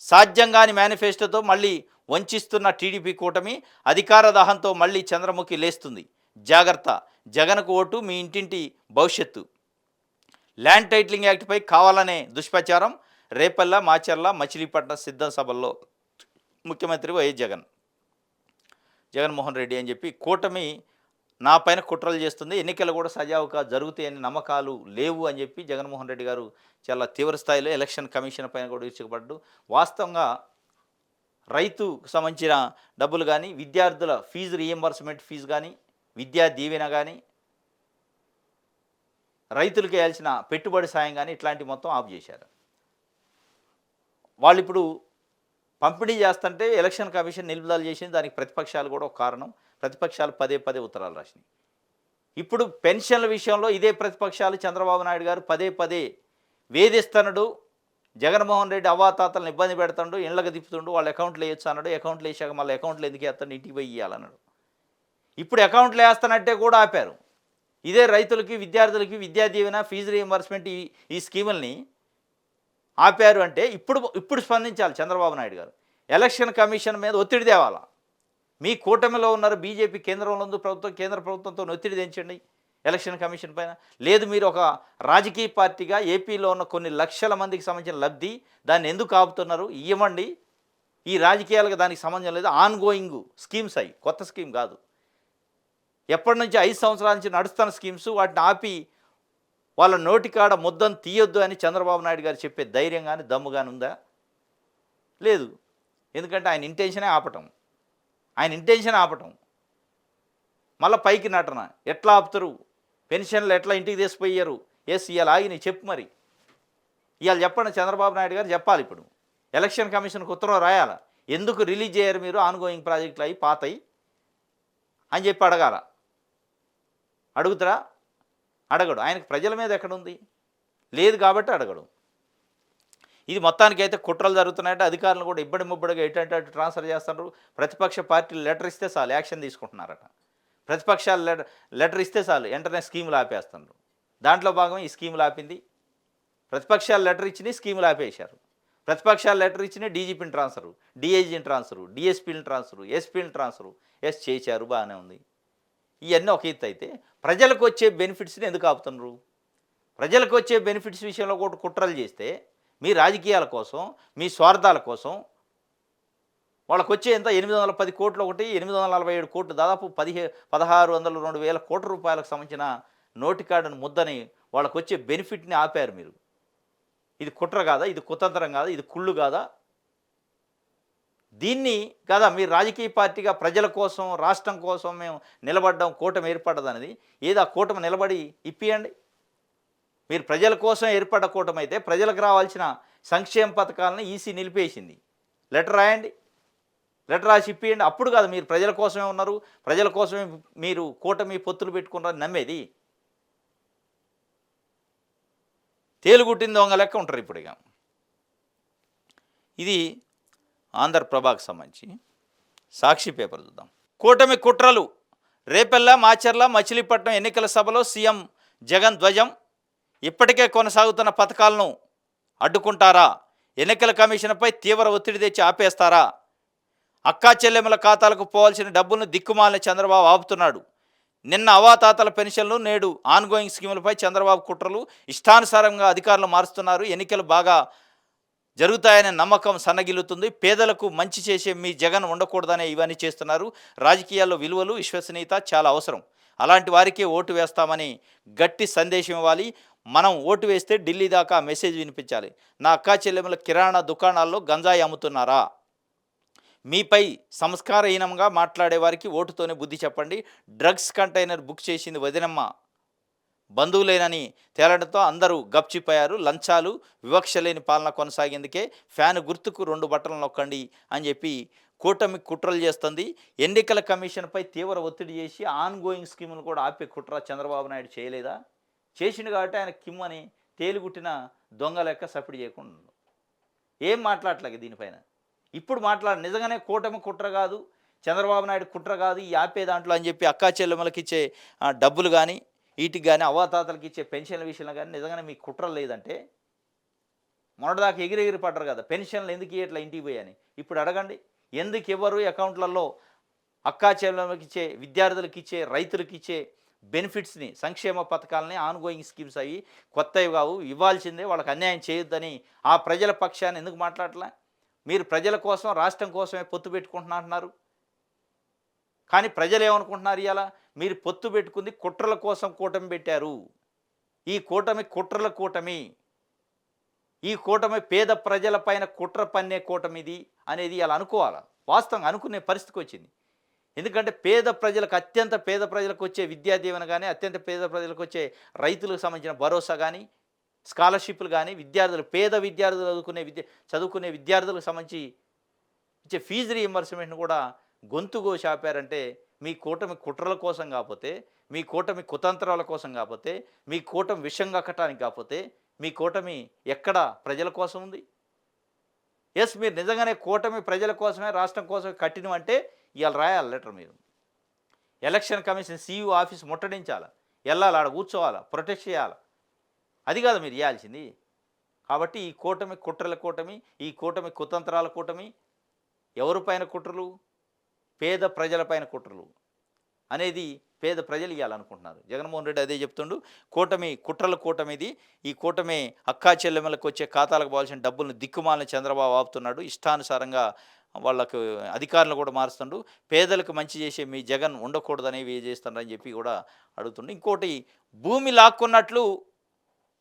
[SPEAKER 1] సాధ్యంగాని మేనిఫెస్టోతో మళ్ళీ వంచిస్తున్న టీడీపీ కూటమి అధికార దాహంతో మళ్ళీ చంద్రముఖి లేస్తుంది. జాగ్రత్త, జగన్కు ఓటు మీ ఇంటింటి భవిష్యత్తు. ల్యాండ్ టైటిలింగ్ యాక్ట్పై కావాలనే దుష్ప్రచారం. రేపల్ల, మాచర్ల, మచిలీపట్నం సిద్ధం సభల్లో ముఖ్యమంత్రి వైఎస్ జగన్మోహన్ రెడ్డి అని చెప్పి కూటమి నా పైన కుట్రలు చేస్తుంది, ఎన్నికలు కూడా సజావుగా జరుగుతాయని నమ్మకాలు లేవు అని చెప్పి జగన్మోహన్ రెడ్డి గారు చాలా తీవ్ర స్థాయిలో ఎలక్షన్ కమిషన్ పైన కూడా విరుచుకుపడ్డాడు. వాస్తవంగా రైతుకు సంబంధించిన డబ్బులు కానీ, విద్యార్థుల ఫీజు రీఎంబర్స్మెంట్ ఫీజు కానీ, విద్యా దీవెన కానీ, రైతులకు వేయాల్సిన పెట్టుబడి సాయం కానీ ఇట్లాంటి మొత్తం ఆఫ్ చేశారు. వాళ్ళు ఇప్పుడు పంపిణీ చేస్తుంటే ఎలక్షన్ కమిషన్ నిలుపుదల చేసింది. దానికి ప్రతిపక్షాలు కూడా ఒక కారణం. ప్రతిపక్షాలు పదే ఉత్తరాలు రాసినాయి. ఇప్పుడు పెన్షన్ల విషయంలో ఇదే ప్రతిపక్షాలు చంద్రబాబు నాయుడు గారు పదే వేధిస్తున్నాడు. జగన్మోహన్ రెడ్డి అవాతాతలను ఇబ్బంది పెడుతుండు, ఇళ్ళకి తిప్పుతుండు, వాళ్ళ అకౌంట్లు వేయొచ్చు అన్నాడు. అకౌంట్లు వేసాక మళ్ళీ అకౌంట్లు ఎందుకు వేస్తాడు, ఇంటికి పోయి ఇవ్వాలన్నాడు. ఇప్పుడు అకౌంట్లు వేస్తానంటే కూడా ఆపారు. ఇదే రైతులకి, విద్యార్థులకి విద్యా దీవెన, ఫీజు రీఎంబర్స్మెంట్ ఈ స్కీముల్ని ఆపారు అంటే ఇప్పుడు స్పందించాలి చంద్రబాబు నాయుడు గారు. ఎలక్షన్ కమిషన్ మీద ఒత్తిడి తేవాలా. మీ కూటమిలో ఉన్నారు, బీజేపీ కేంద్రంలో ఉంది ప్రభుత్వం, కేంద్ర ప్రభుత్వంతో ఒత్తిడి తెంచండి ఎలక్షన్ కమిషన్ పైన. లేదు మీరు ఒక రాజకీయ పార్టీగా ఏపీలో ఉన్న కొన్ని లక్షల మందికి సంబంధించిన లబ్ధి, దాన్ని ఎందుకు ఆపుతున్నారు, ఇవ్వమండి. ఈ రాజకీయాలకు దానికి సంబంధం లేదు. ఆన్ గోయింగ్ స్కీమ్స్ అయ్యి, కొత్త స్కీమ్ కాదు. ఎప్పటి నుంచి 5 సంవత్సరాల నుంచి నడుస్తున్న స్కీమ్స్, వాటిని ఆపి వాళ్ళ నోటికాడ ముద్దను తీయొద్దు అని చంద్రబాబు నాయుడు గారు చెప్పే ధైర్యం కానీ దమ్ము కానీ ఉందా? లేదు. ఎందుకంటే ఆయన ఇంటెన్షనే ఆపటం. మళ్ళీ పైకి నటన. ఎట్లా ఆపుతారు, పెన్షన్లు ఎట్లా ఇంటికి తీసిపోయారు, ఇవాళ ఆగి చెప్పు. మరి ఇవాళ చెప్పండి, చంద్రబాబు నాయుడు గారు చెప్పాలి. ఇప్పుడు ఎలక్షన్ కమిషన్కి ఉత్తరం రాయాల, ఎందుకు రిలీజ్ చేయరు మీరు ఆన్గోయింగ్ ప్రాజెక్టులు అయ్యి పాతయి అని చెప్పి అడగాల. అడుగుతారా? అడగడు. ఆయనకు ప్రజల మీద ఎక్కడుంది, లేదు కాబట్టి అడగడు. ఇది మొత్తానికైతే కుట్రలు జరుగుతున్నాయంటే అధికారులు కూడా ఇబ్బడి ముబ్బడిగా ఎటు ట్రాన్స్ఫర్ చేస్తున్నారు. ప్రతిపక్ష పార్టీలు లెటర్ ఇస్తే చాలు యాక్షన్ తీసుకుంటున్నారట. ప్రతిపక్షాలు లెటర్ ఇస్తే చాలు వెంటనే స్కీములు ఆపేస్తున్నారు. దాంట్లో భాగమే ఈ స్కీములు ఆపింది. ప్రతిపక్షాలు లెటర్ ఇచ్చినాయి, స్కీములు ఆపేశారు. ప్రతిపక్షాలు లెటర్ ఇచ్చినాయి, డీజీపీని ట్రాన్స్ఫరు, డీఐజీని ట్రాన్స్ఫరు, డిఎస్పీని ట్రాన్స్ఫరు, ఎస్పీని ట్రాన్స్ఫరు. చేశారు, బాగానే ఉంది. ఇవన్నీ ఒక ఎత్తు అయితే ప్రజలకు వచ్చే బెనిఫిట్స్ని ఎందుకు ఆపుతున్నారు? ప్రజలకు వచ్చే బెనిఫిట్స్ విషయంలో కూడా కుట్రలు చేస్తే మీ రాజకీయాల కోసం, మీ స్వార్థాల కోసం వాళ్ళకు వచ్చే ఎంత 810 కోట్లు, ఒకటి 847 కోట్లు, దాదాపు 1602,000 కోట్ల రూపాయలకు సంబంధించిన నోటికాడని ముద్దని వాళ్ళకు వచ్చే బెనిఫిట్ని ఆపారు మీరు. ఇది కుట్ర కాదా? ఇది కుతంత్రం కాదా? ఇది కుళ్ళు కాదా? దీన్ని కదా మీరు రాజకీయ పార్టీగా ప్రజల కోసం, రాష్ట్రం కోసం మేము నిలబడ్డాం, కూటమి ఏర్పడ్డదనేది ఏదో ఆ కూటమి నిలబడి ఇప్పియండి. మీరు ప్రజల కోసం ఏర్పడ్డ కూటమి అయితే ప్రజలకు రావాల్సిన సంక్షేమ పథకాలను ఈసీ నిలిపేసింది. లెటర్ రాయండి, లెటర్ రాసి ఇప్పియండి. అప్పుడు కాదు మీరు ప్రజల కోసమే ఉన్నారు, ప్రజల కోసమే మీరు కూటమి పొత్తులు పెట్టుకున్నారని నమ్మేది. తేలుగుట్టిన దొంగ లెక్క ఉంటారు ఇప్పుడు. ఇక ఇది ఆంధ్రప్రభకు సంబంధించి సాక్షి పేపర్ చూద్దాం. కూటమి కుట్రలు, రేపల్ల, మాచర్ల, మచిలీపట్నం ఎన్నికల సభలో సీఎం జగన్ ధ్వజం. ఇప్పటికే కొనసాగుతున్న పథకాలను అడ్డుకుంటారా? ఎన్నికల కమిషన్పై తీవ్ర ఒత్తిడి తెచ్చి ఆపేస్తారా? అక్కా చెల్లెమ్మల ఖాతాలకు పోవాల్సిన డబ్బులను దిక్కుమాలిన చంద్రబాబు ఆపుతున్నాడు. నిన్న అవాతాతల పెన్షన్లు, నేడు ఆన్గోయింగ్ స్కీములపై చంద్రబాబు కుట్రలు, ఇష్టానుసారంగా అధికారులు మారుస్తున్నారు, ఎన్నికలు బాగా జరుగుతాయనే నమ్మకం సన్నగిల్లుతుంది, పేదలకు మంచి చేసే మీ జగన్ ఉండకూడదనే ఇవన్నీ చేస్తున్నారు, రాజకీయాల్లో విలువలు విశ్వసనీయత చాలా అవసరం, అలాంటి వారికే ఓటు వేస్తామని గట్టి సందేశం ఇవ్వాలి, మనం ఓటు వేస్తే ఢిల్లీ దాకా మెసేజ్ వినిపించాలి, నా అక్కా చెల్లెముల కిరాణా దుకాణాల్లో గంజాయి అమ్ముతున్నారా, మీపై సంస్కారహీనంగా మాట్లాడే వారికి ఓటుతోనే బుద్ధి చెప్పండి, డ్రగ్స్ కంటైనర్ బుక్ చేసింది వదినమ్మ బంధువులేనని తేలడంతో అందరూ గప్చిపోయారు, లంచాలు వివక్ష లేని పాలన కొనసాగేందుకే ఫ్యాన్ గుర్తుకు 2 బట్టలు నొక్కండి అని చెప్పి కూటమి కుట్రలు చేస్తుంది, ఎన్నికల కమిషన్పై తీవ్ర ఒత్తిడి చేసి ఆన్గోయింగ్ స్కీములు కూడా ఆపే కుట్ర చంద్రబాబు నాయుడు చేయలేదా, చేసిండు కాబట్టి ఆయన కిమ్మని తేలిగుట్టిన దొంగ లెక్క సపిడి చేయకుండా ఏం మాట్లాడలేదు దీనిపైన. ఇప్పుడు నిజంగానే కూటమి కుట్ర కాదు, చంద్రబాబు నాయుడు కుట్ర కాదు ఈ ఆపే దాంట్లో అని చెప్పి అక్కా చెల్లెమ్మలకి ఇచ్చే డబ్బులు కానీ వీటికి కానీ అవ్వాతాతలకి ఇచ్చే పెన్షన్ల విషయంలో కానీ నిజంగానే మీకు కుట్ర లేదంటే, మొన్నటిదాకా ఎగిరెగిరి పడ్డారు కదా పెన్షన్లు ఎందుకు ఇట్లా ఇంటికి పోయాని, ఇప్పుడు అడగండి ఎందుకు ఎవరు అకౌంట్లలో అక్కా చెల్లెమ్మలకి ఇచ్చే, విద్యార్థులకు ఇచ్చే, రైతులకు ఇచ్చే బెనిఫిట్స్ని, సంక్షేమ పథకాలని, ఆన్గోయింగ్ స్కీమ్స్ అవి కొత్తవి కావు, ఇవ్వాల్సిందే, వాళ్ళకి అన్యాయం చేయొద్దని ఆ ప్రజల పక్షాన్ని ఎందుకు మాట్లాడలే, మీరు ప్రజల కోసం రాష్ట్రం కోసమే పొత్తు పెట్టుకుంటున్నారు, కానీ ప్రజలు ఏమనుకుంటున్నారు, ఇవాళ మీరు పొత్తు పెట్టుకుంది కుట్రల కోసం కూటమి పెట్టారు, ఈ కూటమి కుట్రల కూటమి, ఈ కూటమి పేద ప్రజల పైన కుట్ర పన్నే కూటమి ఇది అనేది ఇలా అనుకోవాలి, వాస్తవంగా అనుకునే పరిస్థితికి వచ్చింది, ఎందుకంటే పేద ప్రజలకు, అత్యంత పేద ప్రజలకు వచ్చే విద్యా దీవెన కానీ, అత్యంత పేద ప్రజలకు వచ్చే రైతులకు సంబంధించిన భరోసా కానీ, స్కాలర్షిప్లు కానీ, విద్యార్థులు, పేద విద్యార్థులు చదువుకునే విద్యార్థులకు సంబంధించి ఇచ్చే ఫీజు రీఎంబర్స్మెంట్ను కూడా గొంతుగో చాపారంటే మీ కూటమి కుట్రల కోసం కాకపోతే, మీ కూటమి కుతంత్రాల కోసం కాకపోతే, మీ కూటమి విషం కక్కటానికి కాకపోతే, మీ కూటమి ఎక్కడ ప్రజల కోసం ఉంది? ఎస్, మీరు నిజంగానే కూటమి ప్రజల కోసమే, రాష్ట్రం కోసమే కట్టినవంటే ఇవాళ రాయాలి లెటర్, మీరు ఎలక్షన్ కమిషన్ సిఇఓ ఆఫీస్ ముట్టడించాలి, వెళ్ళాలి, ఆడ కూర్చోవాలి, ప్రొటెక్ట్ చేయాలి, అది కాదు మీరు ఇవ్వాల్సింది. కాబట్టి ఈ కూటమి కుట్రల కూటమి, ఈ కూటమి కుతంత్రాల కూటమి, ఎవరిపైన కుట్రలు? పేద ప్రజలపైన కుట్రలు అనేది పేద ప్రజలు ఇవ్వాలనుకుంటున్నారు. జగన్మోహన్ రెడ్డి అదే చెప్తుండు, కూటమి కుట్రల కూటమి ఇది, ఈ కూటమి అక్కా చెల్లెమ్మలకు వచ్చే ఖాతాలకు పోవాల్సిన డబ్బులను దిక్కుమాలని చంద్రబాబు ఆపుతున్నాడు, ఇష్టానుసారంగా వాళ్ళకు అధికారులు కూడా మారుస్తుండు, పేదలకు మంచి చేసే మీ జగన్ ఉండకూడదనేవి చేస్తున్నారని చెప్పి కూడా అడుగుతుండు. ఇంకోటి, భూమి లాక్కున్నట్లు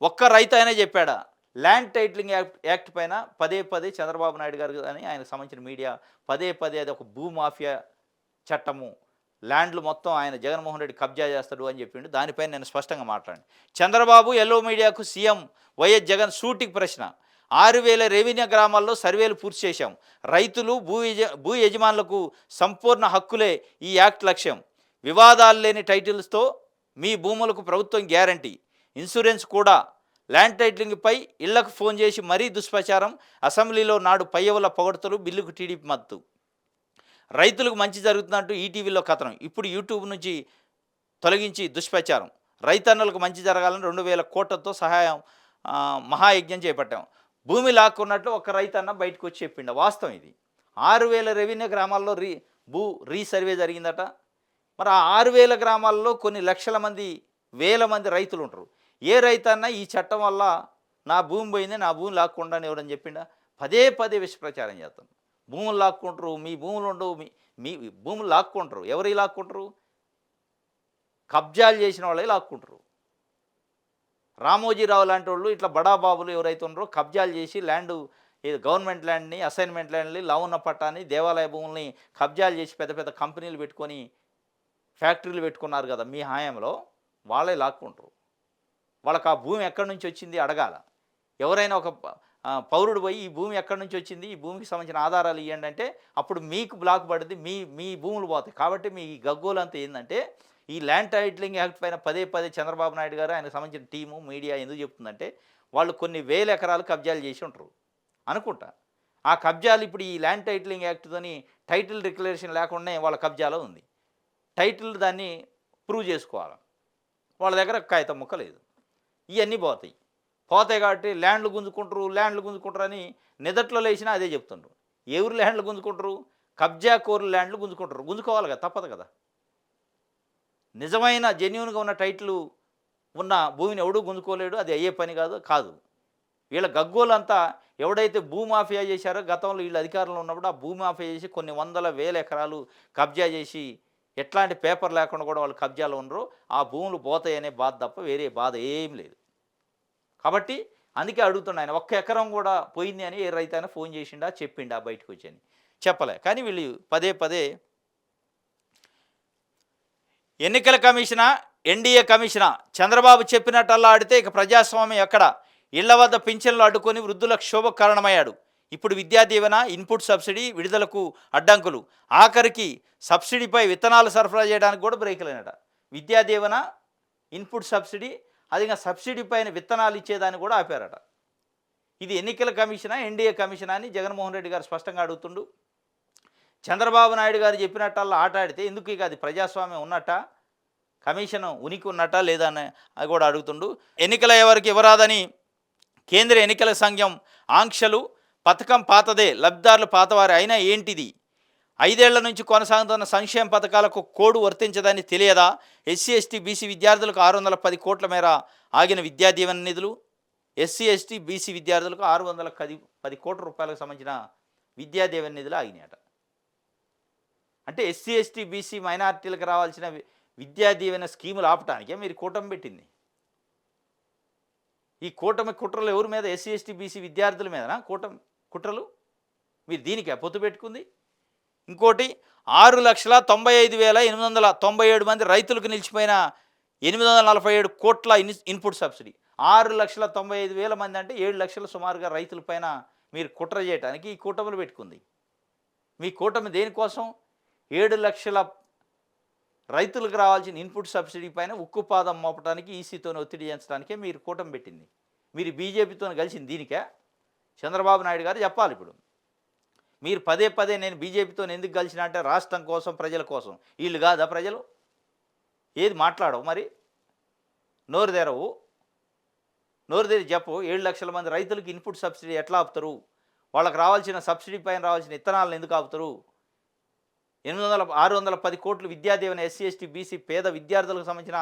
[SPEAKER 1] ఒక్క రైతు అయినా చెప్పాడా? ల్యాండ్ టైటిలింగ్ యాక్ట్ పైన పదే చంద్రబాబు నాయుడు గారు అని ఆయనకు సంబంధించిన మీడియా పదే అది ఒక భూమాఫియా చట్టము, ల్యాండ్లు మొత్తం ఆయన జగన్మోహన్ రెడ్డి కబ్జా చేస్తాడు అని చెప్పిండు. దానిపైన నేను స్పష్టంగా మాట్లాడి, చంద్రబాబు ఎల్లో మీడియాకు సీఎం వైఎస్ జగన్ సూటికి ప్రశ్న, 6,000 రెవెన్యూ గ్రామాల్లో సర్వేలు పూర్తి చేశాం, రైతులు భూ యజమానులకు సంపూర్ణ హక్కులే ఈ యాక్ట్ లక్ష్యం, వివాదాలు లేని టైటిల్స్తో మీ భూములకు ప్రభుత్వం గ్యారంటీ, ఇన్సూరెన్స్ కూడా, ల్యాండ్ టైటిలింగ్పై ఇళ్లకు ఫోన్ చేసి మరీ దుష్ప్రచారం, అసెంబ్లీలో నాడు పయ్యవుల పొగడ్తలు, బిల్లుకు టీడీపీ మద్దతు, రైతులకు మంచి జరుగుతున్నట్టు ఈటీవీలో కథనం, ఇప్పుడు యూట్యూబ్ నుంచి తొలగించి దుష్ప్రచారం, రైతన్నులకు మంచి జరగాలని 2,000 కోట్లతో సహాయం మహాయజ్ఞం చేపట్టాం, భూమి లాక్కున్నట్లు ఒక రైతన్న బయటకు వచ్చి చెప్పిండ, వాస్తవం ఇది. 6,000 రెవెన్యూ గ్రామాల్లో రీసర్వే జరిగిందట. మరి ఆ 6,000 గ్రామాల్లో కొన్ని లక్షల మంది, వేల మంది రైతులు ఉంటారు. ఏ రైతన్నా ఈ చట్టం వల్ల నా భూమి పోయింది, నా భూమి లాక్కుండా ఎవడని చెప్పిండా? పదే విషప్రచారం చేస్తాం, భూములు లాక్కుంటారు, మీ భూములు ఉండవు, మీ భూములు లాక్కుంటారు. ఎవరి లాక్కుంటారు? కబ్జాలు చేసిన వాళ్ళే లాక్కుంటారు. రామోజీరావు లాంటి వాళ్ళు, ఇట్లా బడాబాబులు ఎవరైతే ఉన్నారో కబ్జాలు చేసి ల్యాండ్, గవర్నమెంట్ ల్యాండ్ని, అసైన్మెంట్ ల్యాండ్ని, లవణ పట్టాన్ని, దేవాలయ భూముల్ని కబ్జాలు చేసి పెద్ద కంపెనీలు పెట్టుకొని ఫ్యాక్టరీలు పెట్టుకున్నారు కదా మీ హయాంలో, వాళ్ళే లాక్కుంటారు. వాళ్ళకి ఆ భూమి ఎక్కడి నుంచి వచ్చింది అడగాల. ఎవరైనా ఒక పౌరుడు పోయి ఈ భూమి ఎక్కడి నుంచి వచ్చింది, ఈ భూమికి సంబంధించిన ఆధారాలు ఇవ్వండి అంటే అప్పుడు మీకు బ్లాక్ పడుతుంది, మీ భూములు పోతాయి. కాబట్టి మీ గగ్గోలంతా ఏంటంటే, ఈ ల్యాండ్ టైటిలింగ్ యాక్ట్ పైన పదే చంద్రబాబు నాయుడు గారు, ఆయనకు సంబంధించిన టీము, మీడియా ఎందుకు చెప్తుందంటే, వాళ్ళు కొన్ని వేల ఎకరాలు కబ్జాలు చేసి ఉంటారు అనుకుంటా. ఆ కబ్జాలు ఇప్పుడు ఈ ల్యాండ్ టైటిలింగ్ యాక్ట్తోని టైటిల్ డిక్లరేషన్ లేకుండానే వాళ్ళ కబ్జాలో ఉంది. టైటిల్ దాన్ని ప్రూవ్ చేసుకోవాలి, వాళ్ళ దగ్గర కాగితం ముక్క లేదు. ఇవన్నీ పోతాయి కాబట్టి ల్యాండ్లు గుంజుకుంటారు అని నిదట్లో లేచినా అదే చెప్తుండ్రు. ఎవరు ల్యాండ్లు గుంజుకుంటారు? కబ్జా కోరు ల్యాండ్లు గుంజుకోవాలి కదా, తప్పదు కదా. నిజమైన జెన్యూన్గా ఉన్న టైటిల్ ఉన్న భూమిని ఎవడూ గుంజుకోలేడు. అది అయ్యే పని కాదు. వీళ్ళ గగ్గోలంతా ఎవడైతే భూమాఫియా చేశారో గతంలో వీళ్ళు అధికారంలో ఉన్నప్పుడు ఆ భూమాఫియా చేసి కొన్ని వందల వేల ఎకరాలు కబ్జా చేసి ఎట్లాంటి పేపర్ లేకుండా కూడా వాళ్ళు కబ్జాలో ఉండరు. ఆ భూములు పోతాయనే బాధ తప్ప వేరే బాధ ఏం లేదు. కాబట్టి అందుకే అడుగుతున్నా ఆయన, ఒక్క ఎకరం కూడా పోయింది అని ఏ రైతైనా ఫోన్ చేసిండా, చెప్పిండా బయటకు వచ్చి అని? చెప్పలే. కానీ వీళ్ళు పదే పదే ఎన్నికల కమిషనా, ఎన్డీఏ కమిషనా, చంద్రబాబు చెప్పినట్టల్లా ఆడితే ఇక ప్రజాస్వామ్యం ఎక్కడ? ఇళ్ల వద్ద పింఛన్లు అడ్డుకొని వృద్ధులకు క్షోభకు కారణమయ్యాడు. ఇప్పుడు విద్యా దీవెన, ఇన్పుట్ సబ్సిడీ విడుదలకు అడ్డంకులు, ఆఖరికి సబ్సిడీపై విత్తనాలు సరఫరా చేయడానికి కూడా బ్రేకులైనట. విద్యా దీవెన, ఇన్పుట్ సబ్సిడీ, అది ఇంకా సబ్సిడీ పైన విత్తనాలు ఇచ్చేదాన్ని కూడా ఆపారట. ఇది ఎన్నికల కమిషనా, ఎన్డీఏ కమిషనా అని జగన్మోహన్ రెడ్డి గారు స్పష్టంగా అడుగుతుండు. చంద్రబాబు నాయుడు గారు చెప్పినట్టల్లా ఆట ఆడితే ఎందుకు ఇక అది ప్రజాస్వామ్యం ఉన్నట్ట, కమిషన్ ఉనికి ఉన్నట్ట లేదా అని అది కూడా అడుగుతుండు. ఎన్నికల ఎవరికి ఇవ్వరాదని కేంద్ర ఎన్నికల సంఘం ఆంక్షలు, పథకం పాతదే, లబ్ధిదారులు పాతవారే అయినా ఏంటిది? 5 ఏళ్ల నుంచి కొనసాగుతున్న సంక్షేమ పథకాలకు కోడ్ వర్తించదని తెలియదా? ఎస్సీ ఎస్టీ బీసీ విద్యార్థులకు 610 కోట్ల మేర ఆగిన విద్యా దీవెన నిధులు. ఎస్సీ ఎస్టీ బీసీ విద్యార్థులకు 610 కోట్ల రూపాయలకు సంబంధించిన విద్యా దీవెన నిధులు ఆగినాయట. అంటే ఎస్సీ ఎస్టీ బీసీ మైనారిటీలకు రావాల్సిన విద్యా దీవెన స్కీములు ఆపటానికే మీరు కూటమి పెట్టింది. ఈ కూటమి కుట్రలు ఎవరి మీద? ఎస్సీ ఎస్టీ బీసీ విద్యార్థుల మీదనా కూటమి కుట్రలు? మీరు దీనికి పొత్తు పెట్టుకుంది. ఇంకోటి 6,95,897 మంది రైతులకు నిలిచిపోయిన 847 కోట్ల ఇన్పుట్ సబ్సిడీ. 6,95,000 మంది అంటే 7 లక్షల సుమారుగా రైతుల పైన మీరు కుట్ర చేయడానికి ఈ కూటములు పెట్టుకుంది. మీ కూటమి దేనికోసం? 7 లక్షల రైతులకు రావాల్సిన ఇన్పుట్ సబ్సిడీ పైన ఉక్కుపాదం మోపడానికి, ఈసీతో ఒత్తిడి చేయించడానికే మీరు కూటమి పెట్టింది. మీరు బీజేపీతో కలిసింది దీనికే? చంద్రబాబు నాయుడు గారు చెప్పాలి. ఇప్పుడు మీరు పదే పదే నేను బీజేపీతో ఎందుకు కలిసిన అంటే రాష్ట్రం కోసం, ప్రజల కోసం. వీళ్ళు కాదా ప్రజలు? ఏది మాట్లాడవు మరి? నోరు తెరవు, నోరు తెరి చెప్పు. 7 లక్షల మంది రైతులకు ఇన్పుట్ సబ్సిడీ ఎట్లా ఆపుతారు? వాళ్ళకి రావాల్సిన సబ్సిడీ పైన రావాల్సిన విత్తనాలను ఎందుకు ఆపుతారు? 610 కోట్లు Vidya Deevena, SC ST BC పేద విద్యార్థులకు సంబంధించిన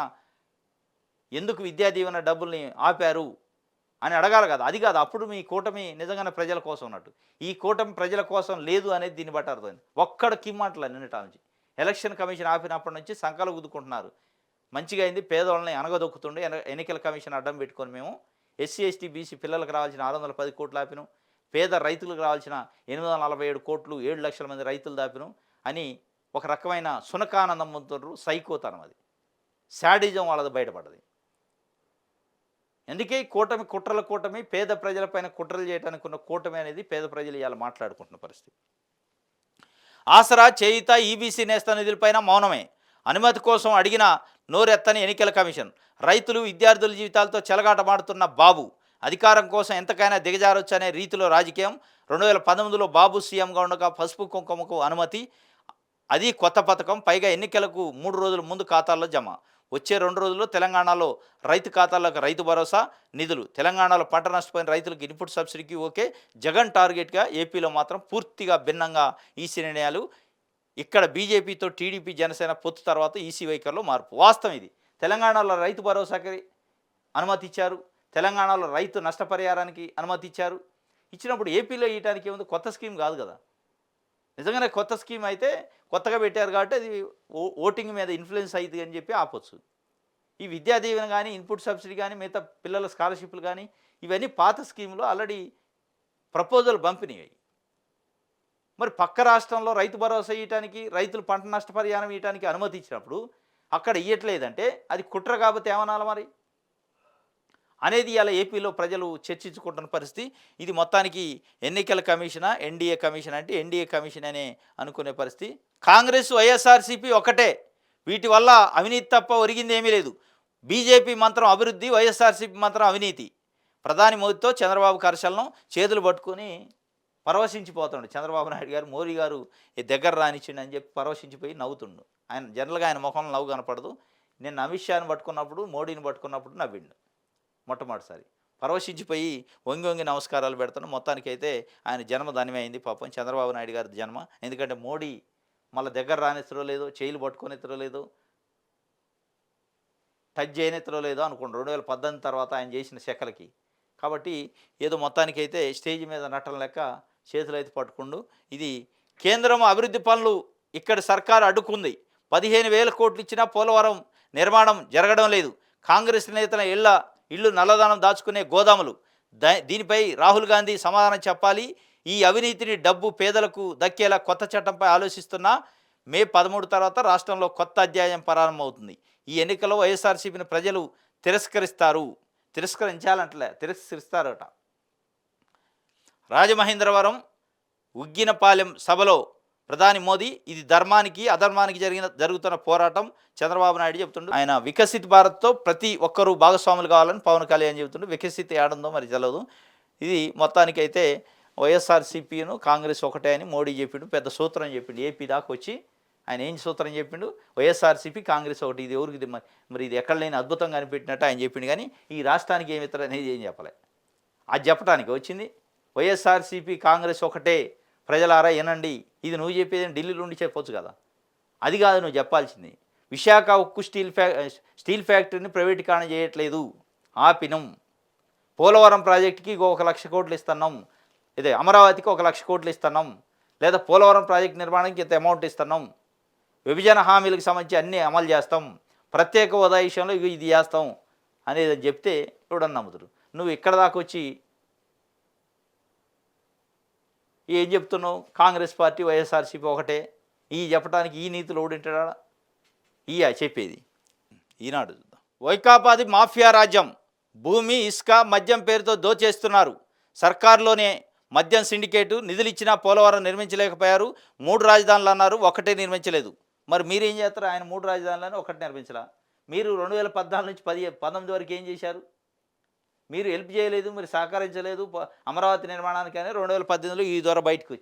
[SPEAKER 1] ఎందుకు విద్యా దీవెన డబ్బుల్ని ఆపారు అని అడగాలి కదా. అది కాదు. అప్పుడు మీ కూటమి నిజంగానే ప్రజల కోసం ఉన్నట్టు. ఈ కూటమి ప్రజల కోసం లేదు అనేది దీన్ని బట్టి అర్థమైంది. ఒక్కడ కిమ్మాటలు నిన్నటి నుంచి ఎలక్షన్ కమిషన్ ఆపినప్పటి నుంచి సంకలు గుద్దుకుంటున్నారు. మంచిగా అయింది, పేదవాళ్ళని అనగదొక్కుతుండే ఎన్నికల కమిషన్ అడ్డం పెట్టుకొని మేము ఎస్సీ ఎస్టీ బీసీ పిల్లలకు రావాల్సిన 610 కోట్లు ఆపినాం, పేద రైతులకు రావాల్సిన 847 కోట్లు 7 లక్షల మంది రైతులు దాపినాం అని ఒక రకమైన సునకానందం పొందుతున్నారు. సైకోతనం, అది శాడిజం వాళ్ళది బయటపడ్డది. అందుకే కూటమి కుట్రల కూటమి, పేద ప్రజలపైన కుట్రలు చేయడానికి ఉన్న కూటమి అనేది పేద ప్రజలు ఇవాళ మాట్లాడుకుంటున్న పరిస్థితి. ఆసరా, చేయుత, ఈబీసీ నేస్త నిధులపైన మౌనమే. అనుమతి కోసం అడిగిన నోరెత్తని ఎన్నికల కమిషన్. రైతులు, విద్యార్థుల జీవితాలతో చెలగాటమాడుతున్న బాబు. అధికారం కోసం ఎంతకైనా దిగజారొచ్చు అనే రీతిలో రాజకీయం. 2019లో బాబు సీఎంగా ఉండగా పసుపు కుంకుమకు అనుమతి. అది కొత్త పథకం. పైగా ఎన్నికలకు 3 రోజుల ముందు ఖాతాల్లో జమ. వచ్చే 2 రోజుల్లో తెలంగాణలో రైతు ఖాతాలకు రైతు భరోసా నిధులు. తెలంగాణలో పంట నష్టపోయిన రైతులకు ఇన్పుట్ సబ్సిడీకి ఓకే. జగన్ టార్గెట్గా. ఏపీలో మాత్రం పూర్తిగా భిన్నంగా ఈసీ నిర్ణయాలు. ఇక్కడ బీజేపీతో టీడీపీ, జనసేన పొత్తు తర్వాత ఈసీ వైఖరిలో మార్పు. వాస్తవం ఇది. తెలంగాణలో రైతు భరోసాకి అనుమతి ఇచ్చారు, తెలంగాణలో రైతు నష్టపరిహారానికి అనుమతి ఇచ్చారు. ఇచ్చినప్పుడు ఏపీలో ఇవ్వడానికి ఏముంది? కొత్త స్కీమ్ కాదు కదా. నిజంగానే కొత్త స్కీమ్ అయితే కొత్తగా పెట్టారు కాబట్టి అది ఓటింగ్ మీద ఇన్ఫ్లుయెన్స్ అవుతుంది అని చెప్పి ఆపొచ్చు. ఈ విద్యా దీవెన కానీ, ఇన్పుట్ సబ్సిడీ కానీ, మిగతా పిల్లల స్కాలర్షిప్లు కానీ ఇవన్నీ పాత స్కీములో ఆల్రెడీ ప్రపోజల్ పంపినాయి. మరి పక్క రాష్ట్రంలో రైతు భరోసా ఇవ్వడానికి, రైతులు పంట నష్టపరిహారం ఇవ్వడానికి అనుమతి ఇచ్చినప్పుడు అక్కడ ఇవ్వట్లేదంటే అది కుట్ర కాబట్టి ఏమనాలి మరి అనేది ఇలా ఏపీలో ప్రజలు చర్చించుకుంటున్న పరిస్థితి. ఇది మొత్తానికి ఎన్నికల కమిషనా, ఎన్డీఏ కమిషన్ అంటే ఎన్డీఏ కమిషన్ అనే అనుకునే పరిస్థితి. కాంగ్రెస్, వైఎస్ఆర్సీపీ ఒకటే. వీటి వల్ల అవినీతి తప్ప ఒరిగింది ఏమీ లేదు. బీజేపీ మంత్రం అభివృద్ధి, వైఎస్ఆర్సీపీ మంత్రం అవినీతి. ప్రధాని మోదీతో చంద్రబాబు కర్షలను చేతులు పట్టుకొని పరవశించిపోతుండు చంద్రబాబు నాయుడు గారు. మోదీ గారు దగ్గర రానిచ్చిండు అని చెప్పి పరవశించిపోయి నవ్వుతుండు. ఆయన జనరల్గా ఆయన ముఖంలో నవ్వు కనపడదు. నేను అమిత్ షాని పట్టుకున్నప్పుడు, మోడీని పట్టుకున్నప్పుడు నవ్విండు మొట్టమొదటిసారి. పరవశించిపోయి వంగి వంగి నమస్కారాలు పెడుతున్నాడు. మొత్తానికి అయితే ఆయన జన్మ ధన్యమైంది పాపం చంద్రబాబు నాయుడు గారి జన్మ. ఎందుకంటే మోడీ మళ్ళీ దగ్గర రానిస్తరో లేదో, చేయిలు పట్టుకొని ఎత్తరో లేదో, టచ్ చేయనెత్తలో లేదో అనుకోండి 2018 తర్వాత ఆయన చేసిన శాఖలకి. కాబట్టి ఏదో మొత్తానికైతే స్టేజ్ మీద నటన లెక్క చేతులైతే పట్టుకుండు. ఇది కేంద్రం అభివృద్ధి పనులు ఇక్కడ సర్కారు అడ్డుకుంది. 15,000 కోట్లు ఇచ్చినా పోలవరం నిర్మాణం జరగడం లేదు. కాంగ్రెస్ నేతల ఇళ్ళు నల్లధనం దాచుకునే గోదాములు. దీనిపై రాహుల్ గాంధీ సమాధానం చెప్పాలి. ఈ అవినీతిని డబ్బు పేదలకు దక్కేలా కొత్త చట్టంపై ఆలోచిస్తున్నా. మే 13 తర్వాత రాష్ట్రంలో కొత్త అధ్యాయం ప్రారంభమవుతుంది. ఈ ఎన్నికల్లో వైఎస్ఆర్సీపీని ప్రజలు తిరస్కరిస్తారట. రాజమహేంద్రవరం ఉగ్గినపాలెం సభలో ప్రధాని మోదీ ఇది ధర్మానికి అధర్మానికి జరుగుతున్న పోరాటం చంద్రబాబు నాయుడు చెబుతుండు. ఆయన వికసిత్ భారత్తో ప్రతి ఒక్కరూ భాగస్వాములు కావాలని పవన్ కళ్యాణ్ చెబుతుండు. వికసిత్ ఏడుందో మరి తెలియదు. ఇది మొత్తానికైతే వైఎస్ఆర్సీపీను కాంగ్రెస్ ఒకటే అని మోడీ చెప్పిండు. పెద్ద సూత్రం చెప్పిండు. ఏపీ దాకా వచ్చి ఆయన ఏం సూత్రం చెప్పిండు, వైఎస్ఆర్సీపీ కాంగ్రెస్ ఒకటి. ఇది ఎవరికి మరి ఇది ఎక్కడ లేని అద్భుతంగా అనిపెట్టినట్టు ఆయన చెప్పిండు. కానీ ఈ రాష్ట్రానికి ఏమి ఇతర అనేది ఏం చెప్పలే. అది చెప్పడానికి వచ్చింది. వైఎస్ఆర్సీపీ కాంగ్రెస్ ఒకటే, ప్రజలారా వినండి. ఇది నువ్వు చెప్పేది ఢిల్లీలో ఉండి చెప్పొచ్చు కదా. అది కాదు నువ్వు చెప్పాల్సింది. విశాఖ ఉక్కు స్టీల్ ఫ్యాక్టరీని ప్రైవేటీకరణ చేయట్లేదు, ఆపినం. పోలవరం ప్రాజెక్టుకి 1,00,000 కోట్లు ఇస్తున్నాం. ఇదే అమరావతికి 1,00,000 కోట్లు ఇస్తున్నాం. లేదా పోలవరం ప్రాజెక్టు నిర్మాణానికి ఇంత అమౌంట్ ఇస్తున్నాం. విభజన హామీలకు సంబంధించి అన్నీ అమలు చేస్తాం. ప్రత్యేక హోదా విషయంలో ఇది చేస్తాం అనేది చెప్తే ఎవడన్నా నమ్ముతారు. నువ్వు ఇక్కడ దాకా వచ్చి ఏం చెప్తున్నావు? కాంగ్రెస్ పార్టీ వైఎస్ఆర్సీపీ ఒకటే. ఈ చెప్పడానికి ఈ నీతులు ఓడింటాడా? చెప్పేది ఈనాడు చూద్దాం. వైకాపాది మాఫియా రాజ్యం. భూమి, ఇసుక, మద్యం పేరుతో దోచేస్తున్నారు. సర్కారులోనే మద్యం సిండికేటు. నిధులు ఇచ్చినా పోలవరం నిర్మించలేకపోయారు. 3 రాజధానులు అన్నారు, ఒకటే నిర్మించలేదు. మరి మీరేం చేస్తారు? ఆయన 3 రాజధానులను ఒకటి నిర్మించలా. మీరు 2014 నుంచి 19 వరకు ఏం చేశారు? మీరు హెల్ప్ చేయలేదు, మీరు సహకరించలేదు అమరావతి నిర్మాణానికి. అని 2018లో ఈ ద్వారా బయటకు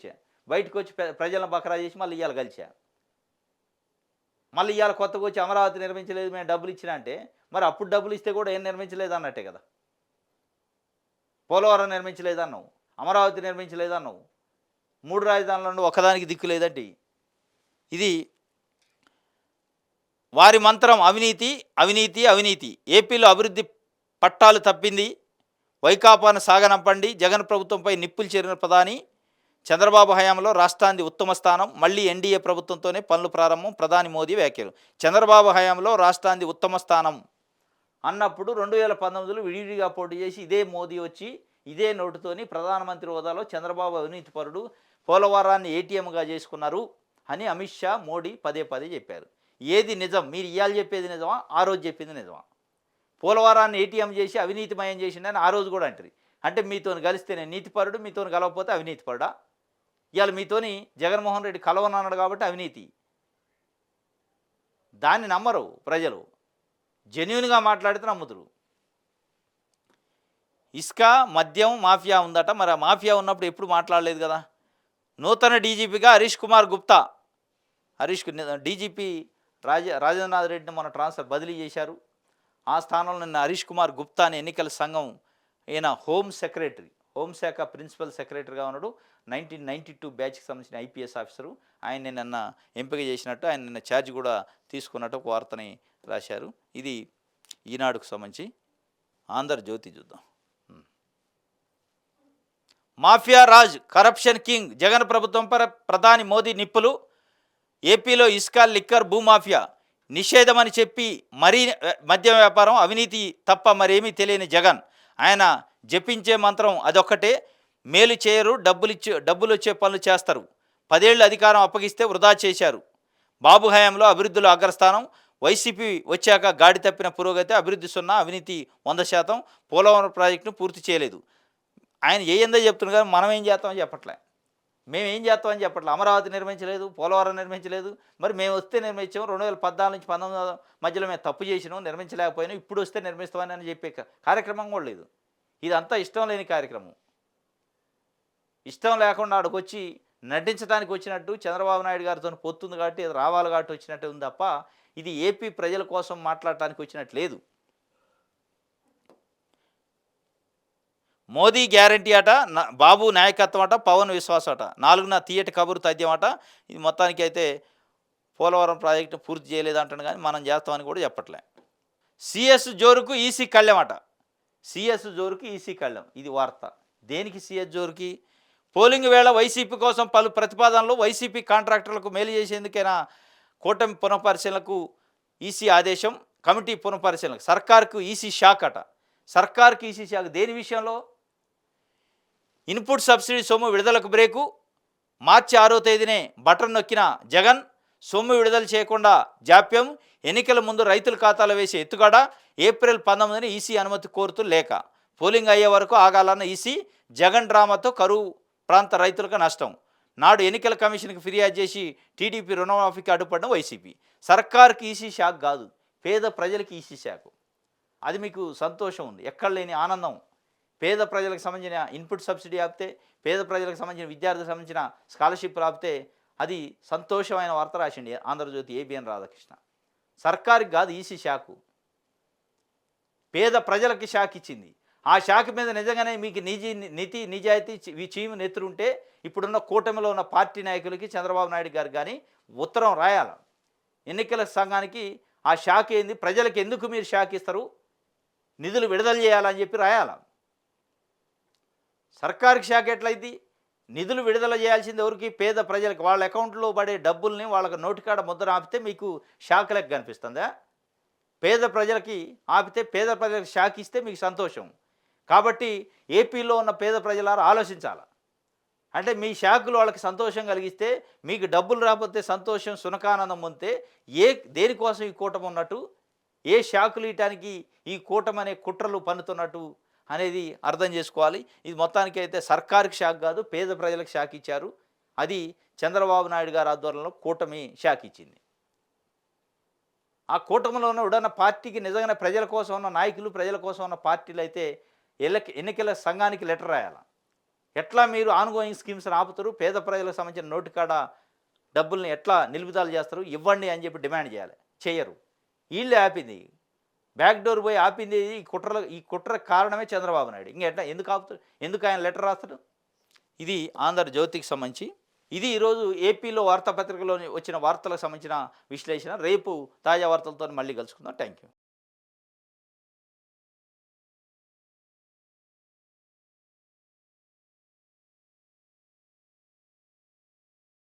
[SPEAKER 1] వచ్చి ప్రజలను బకరా చేసి మళ్ళీ ఇవాళ కలిసా. మళ్ళీ ఇవాళ కొత్తగా వచ్చి అమరావతి నిర్మించలేదు, మేము డబ్బులు ఇచ్చినా అంటే మరి అప్పుడు డబ్బులు ఇస్తే కూడా ఏం నిర్మించలేదు అన్నట్టే కదా. పోలవరం నిర్మించలేదన్నావు, అమరావతి నిర్మించలేదన్నావు, 3 రాజధానులను ఒకదానికి దిక్కు లేదండి. ఇది వారి మంత్రం. అవినీతి అవినీతి అవినీతి. ఏపీలో అభివృద్ధి పట్టాలు తప్పింది. వైకాపాను సాగనంపండి. జగన్ ప్రభుత్వంపై నిప్పులు చేరిన ప్రధాని. చంద్రబాబు హయాంలో రాష్ట్రానికి ఉత్తమ స్థానం. మళ్ళీ ఎన్డీఏ ప్రభుత్వంతోనే పనులు ప్రారంభం. ప్రధాని మోదీ వ్యాఖ్యలు. చంద్రబాబు హయాంలో రాష్ట్రానికి ఉత్తమ స్థానం అన్నప్పుడు 2019లో విడివిడిగా పోటీ చేసి ఇదే మోదీ వచ్చి ఇదే నోటుతోని ప్రధానమంత్రి హోదాలో చంద్రబాబు అవినీతిపరుడు, పోలవరాన్ని ఏటీఎంగా చేసుకున్నారు అని అమిత్ షా, మోడీ పదే చెప్పారు. ఏది నిజం? మీరు ఇవాళ చెప్పేది నిజమా, ఆ రోజు చెప్పింది నిజమా? పోలవరాన్ని ఏటీఎం చేసి అవినీతిమయం చేసిండని ఆ రోజు కూడా అంటారు. అంటే మీతోని కలిస్తే నేను నీతిపరుడు, మీతోని కలవకపోతే అవినీతిపరుడా? ఇవాళ మీతోని జగన్మోహన్ రెడ్డి కలవనన్నాడు కాబట్టి అవినీతి. దాన్ని నమ్మరు ప్రజలు. జెన్యూన్గా మాట్లాడితే నమ్ముతురు. ఇసుక, మద్యం మాఫియా ఉందట. మరి ఆ మాఫియా ఉన్నప్పుడు ఎప్పుడు మాట్లాడలేదు కదా. నూతన డీజీపీగా హరీష్ కుమార్ గుప్తా. డీజీపీ రాజేంద్రనాథ్ రెడ్డిని మన ట్రాన్స్ఫర్ బదిలీ చేశారు. ఆ స్థానంలో నిన్న హరీష్ కుమార్ గుప్తా అని ఎన్నికల సంఘం, ఈయన హోంశాఖ ప్రిన్సిపల్ సెక్రటరీగా ఉన్నాడు. 1992 బ్యాచ్కి సంబంధించిన ఐపీఎస్ ఆఫీసరు. ఆయన నిన్న ఎంపిక చేసినట్టు, ఆయన నిన్న ఛార్జ్ కూడా తీసుకున్నట్టు ఒక వార్తని రాశారు. ఇది ఈనాడుకు సంబంధించి. ఆంధ్రజ్యోతి చూద్దాం. Mafia Raj, corruption king. Jagan ప్రభుత్వంపై ప్రధాని మోదీ నిప్పులు. ఏపీలో ఇసుక, లిక్కర్, భూమాఫియా నిషేధమని చెప్పి మరీ మద్యం వ్యాపారం, అవినీతి తప్ప మరేమీ తెలియని జగన్. ఆయన జపించే మంత్రం అదొక్కటే. మేలు చేయరు, డబ్బులు వచ్చే పనులు చేస్తారు. 10 ఏళ్ళు అధికారం అప్పగిస్తే వృధా చేశారు. బాబు హయాంలో అభివృద్ధిలో అగ్రస్థానం. వైసీపీ వచ్చాక గాడి తప్పిన పురోగతి. అభివృద్ధి 0, అవినీతి 100%. పోలవరం ప్రాజెక్టును పూర్తి చేయలేదు. ఆయన ఏందో చెప్తున్నారు కానీ మనం ఏం చేస్తామని చెప్పట్లే. మేమేం చేస్తామని చెప్పట్లే. అమరావతి నిర్మించలేదు, పోలవరం నిర్మించలేదు. మరి మేము వస్తే నిర్మించాము. 2014 నుంచి 19 మధ్యలో మేము తప్పు చేసినాం, నిర్మించలేకపోయినాం. ఇప్పుడు వస్తే నిర్మిస్తామని అని చెప్పే కార్యక్రమం కూడా లేదు. ఇదంతా ఇష్టం లేని కార్యక్రమం. ఇష్టం లేకుండా ఆడికి వచ్చి నటించడానికి వచ్చినట్టు, చంద్రబాబు నాయుడు గారితో పొత్తుంది కాబట్టి అది రావాలి కాబట్టి వచ్చినట్టు ఉంది తప్ప ఇది ఏపీ ప్రజల కోసం మాట్లాడటానికి వచ్చినట్టు లేదు. మోదీ గ్యారంటీ అట, బాబు నాయకత్వం అట, పవన్ విశ్వాసం అట. 4న తీయటి కబురు తథ్యం అట. ఇది మొత్తానికి అయితే పోలవరం ప్రాజెక్టు పూర్తి చేయలేదంటాను కానీ మనం చేస్తామని కూడా చెప్పట్లే. సిఎస్ జోరుకు ఈసీ కళ్ళెమట. సిఎస్ జోరుకు ఈసీ కళ్ళెం. ఇది వార్త. దేనికి సిఎస్ జోరుకి? పోలింగ్ వేళ వైసీపీ కోసం పలు ప్రతిపాదనలు, వైసీపీ కాంట్రాక్టర్లకు మేలు చేసేందుకైనా కూటమి పునఃపరిశీలనకు ఈసీ ఆదేశం, కమిటీ పునఃపరిశీలన. సర్కార్కు ఈసీ షాక్ అట. సర్కార్కు ఈసీ షాక్ దేని విషయంలో? ఇన్పుట్ సబ్సిడీ సొమ్ము విడుదలకు బ్రేకు. మార్చి 6వ తేదీనే బటన్ నొక్కిన జగన్, సొమ్ము విడుదల చేయకుండా జాప్యం. ఎన్నికల ముందు రైతుల ఖాతాలో వేసే ఎత్తుగడ. ఏప్రిల్ 19న ఈసీ అనుమతి కోరుతూ లేఖ. పోలింగ్ అయ్యే వరకు ఆగాలన్న ఈసీ. జగన్ డ్రామాతో కరువు ప్రాంత రైతులకు నష్టం. నాడు ఎన్నికల కమిషన్కి ఫిర్యాదు చేసి టీడీపీ రుణమాఫీకి అడ్డుపడిన వైసీపీ. సర్కార్కి ఈసీ షాక్ కాదు, పేద ప్రజలకి ఈసీ షాక్. అది మీకు సంతోషం ఉంది, ఎక్కడ లేని ఆనందం. పేద ప్రజలకు సంబంధించిన ఇన్పుట్ సబ్సిడీ ఆపితే, పేద ప్రజలకు సంబంధించిన విద్యార్థులకు సంబంధించిన స్కాలర్షిప్లు ఆపితే అది సంతోషమైన వార్త రాసిండి ఆంధ్రజ్యోతి ఏబిఎన్ రాధాకృష్ణ. సర్కార్కి కాదు ఈసీ షాకు, పేద ప్రజలకి షాక్ ఇచ్చింది. ఆ షాక్ మీద నిజంగానే మీకు నీతి నిజాయితీ చీము నెత్తురుంటే ఇప్పుడున్న కూటమిలో ఉన్న పార్టీ నాయకులకి, చంద్రబాబు నాయుడు గారు కానీ ఉత్తరం రాయాల. ఎన్నికల సంఘానికి ఆ షాక్ ఏంది, ప్రజలకు ఎందుకు మీరు షాక్ ఇస్తారు, నిధులు విడుదల చేయాలని చెప్పి రాయాల. సర్కార్కి షాక్ ఎట్లయింది? నిధులు విడుదల చేయాల్సింది ఎవరికి? పేద ప్రజలకు. వాళ్ళ అకౌంట్లో పడే డబ్బుల్ని వాళ్ళకి నోటికాడ ముద్ర ఆపితే మీకు షాక్ లెక్క కనిపిస్తుందా? పేద ప్రజలకి ఆపితే, పేద ప్రజలకు షాక్ ఇస్తే మీకు సంతోషం. కాబట్టి ఏపీలో ఉన్న పేద ప్రజలారా ఆలోచించాలి. అంటే మీ షాకులు వాళ్ళకి సంతోషం కలిగిస్తే, మీకు డబ్బులు రాకపోతే సంతోషం, సునకానందం పొందితే దేనికోసం ఈ కూటమి ఉన్నట్టు, ఏ షాకులు ఇయటానికి ఈ కూటమి అనే కుట్రలు పన్నుతున్నట్టు అనేది అర్థం చేసుకోవాలి. ఇది మొత్తానికి అయితే సర్కార్కి షాక్ కాదు, పేద ప్రజలకు షాక్ ఇచ్చారు. అది చంద్రబాబు నాయుడు గారి ఆధ్వర్యంలో కూటమి షాక్ ఇచ్చింది. ఆ కూటమిలో ఉన్న పార్టీకి నిజంగానే ప్రజల కోసం ఉన్న నాయకులు, ప్రజల కోసం ఉన్న పార్టీలు అయితే ఎన్నికల సంఘానికి లెటర్ రాయాలి. ఎట్లా మీరు ఆన్గోయింగ్ స్కీమ్స్ని ఆపుతారు, పేద ప్రజలకు సంబంధించిన నోటికాడ డబ్బుల్ని ఎట్లా నిలుపుదల చేస్తారు, ఇవ్వండి అని చెప్పి డిమాండ్ చేయాలి. చేయరు. వీళ్ళే ఆపింది, బ్యాక్ డోర్ పోయి ఆపింది. ఈ కుట్ర కారణమే చంద్రబాబు నాయుడు. ఇంకా ఎందుకు ఆపుతాడు, ఎందుకు ఆయన లెటర్ రాస్తాడు? ఇది ఆంధ్రజ్యోతికి సంబంధించి. ఇది ఈరోజు ఏపీలో వార్తాపత్రికలో వచ్చిన వార్తలకు సంబంధించిన విశ్లేషణ. రేపు తాజా వార్తలతో మళ్ళీ కలుసుకుందాం. Thank you.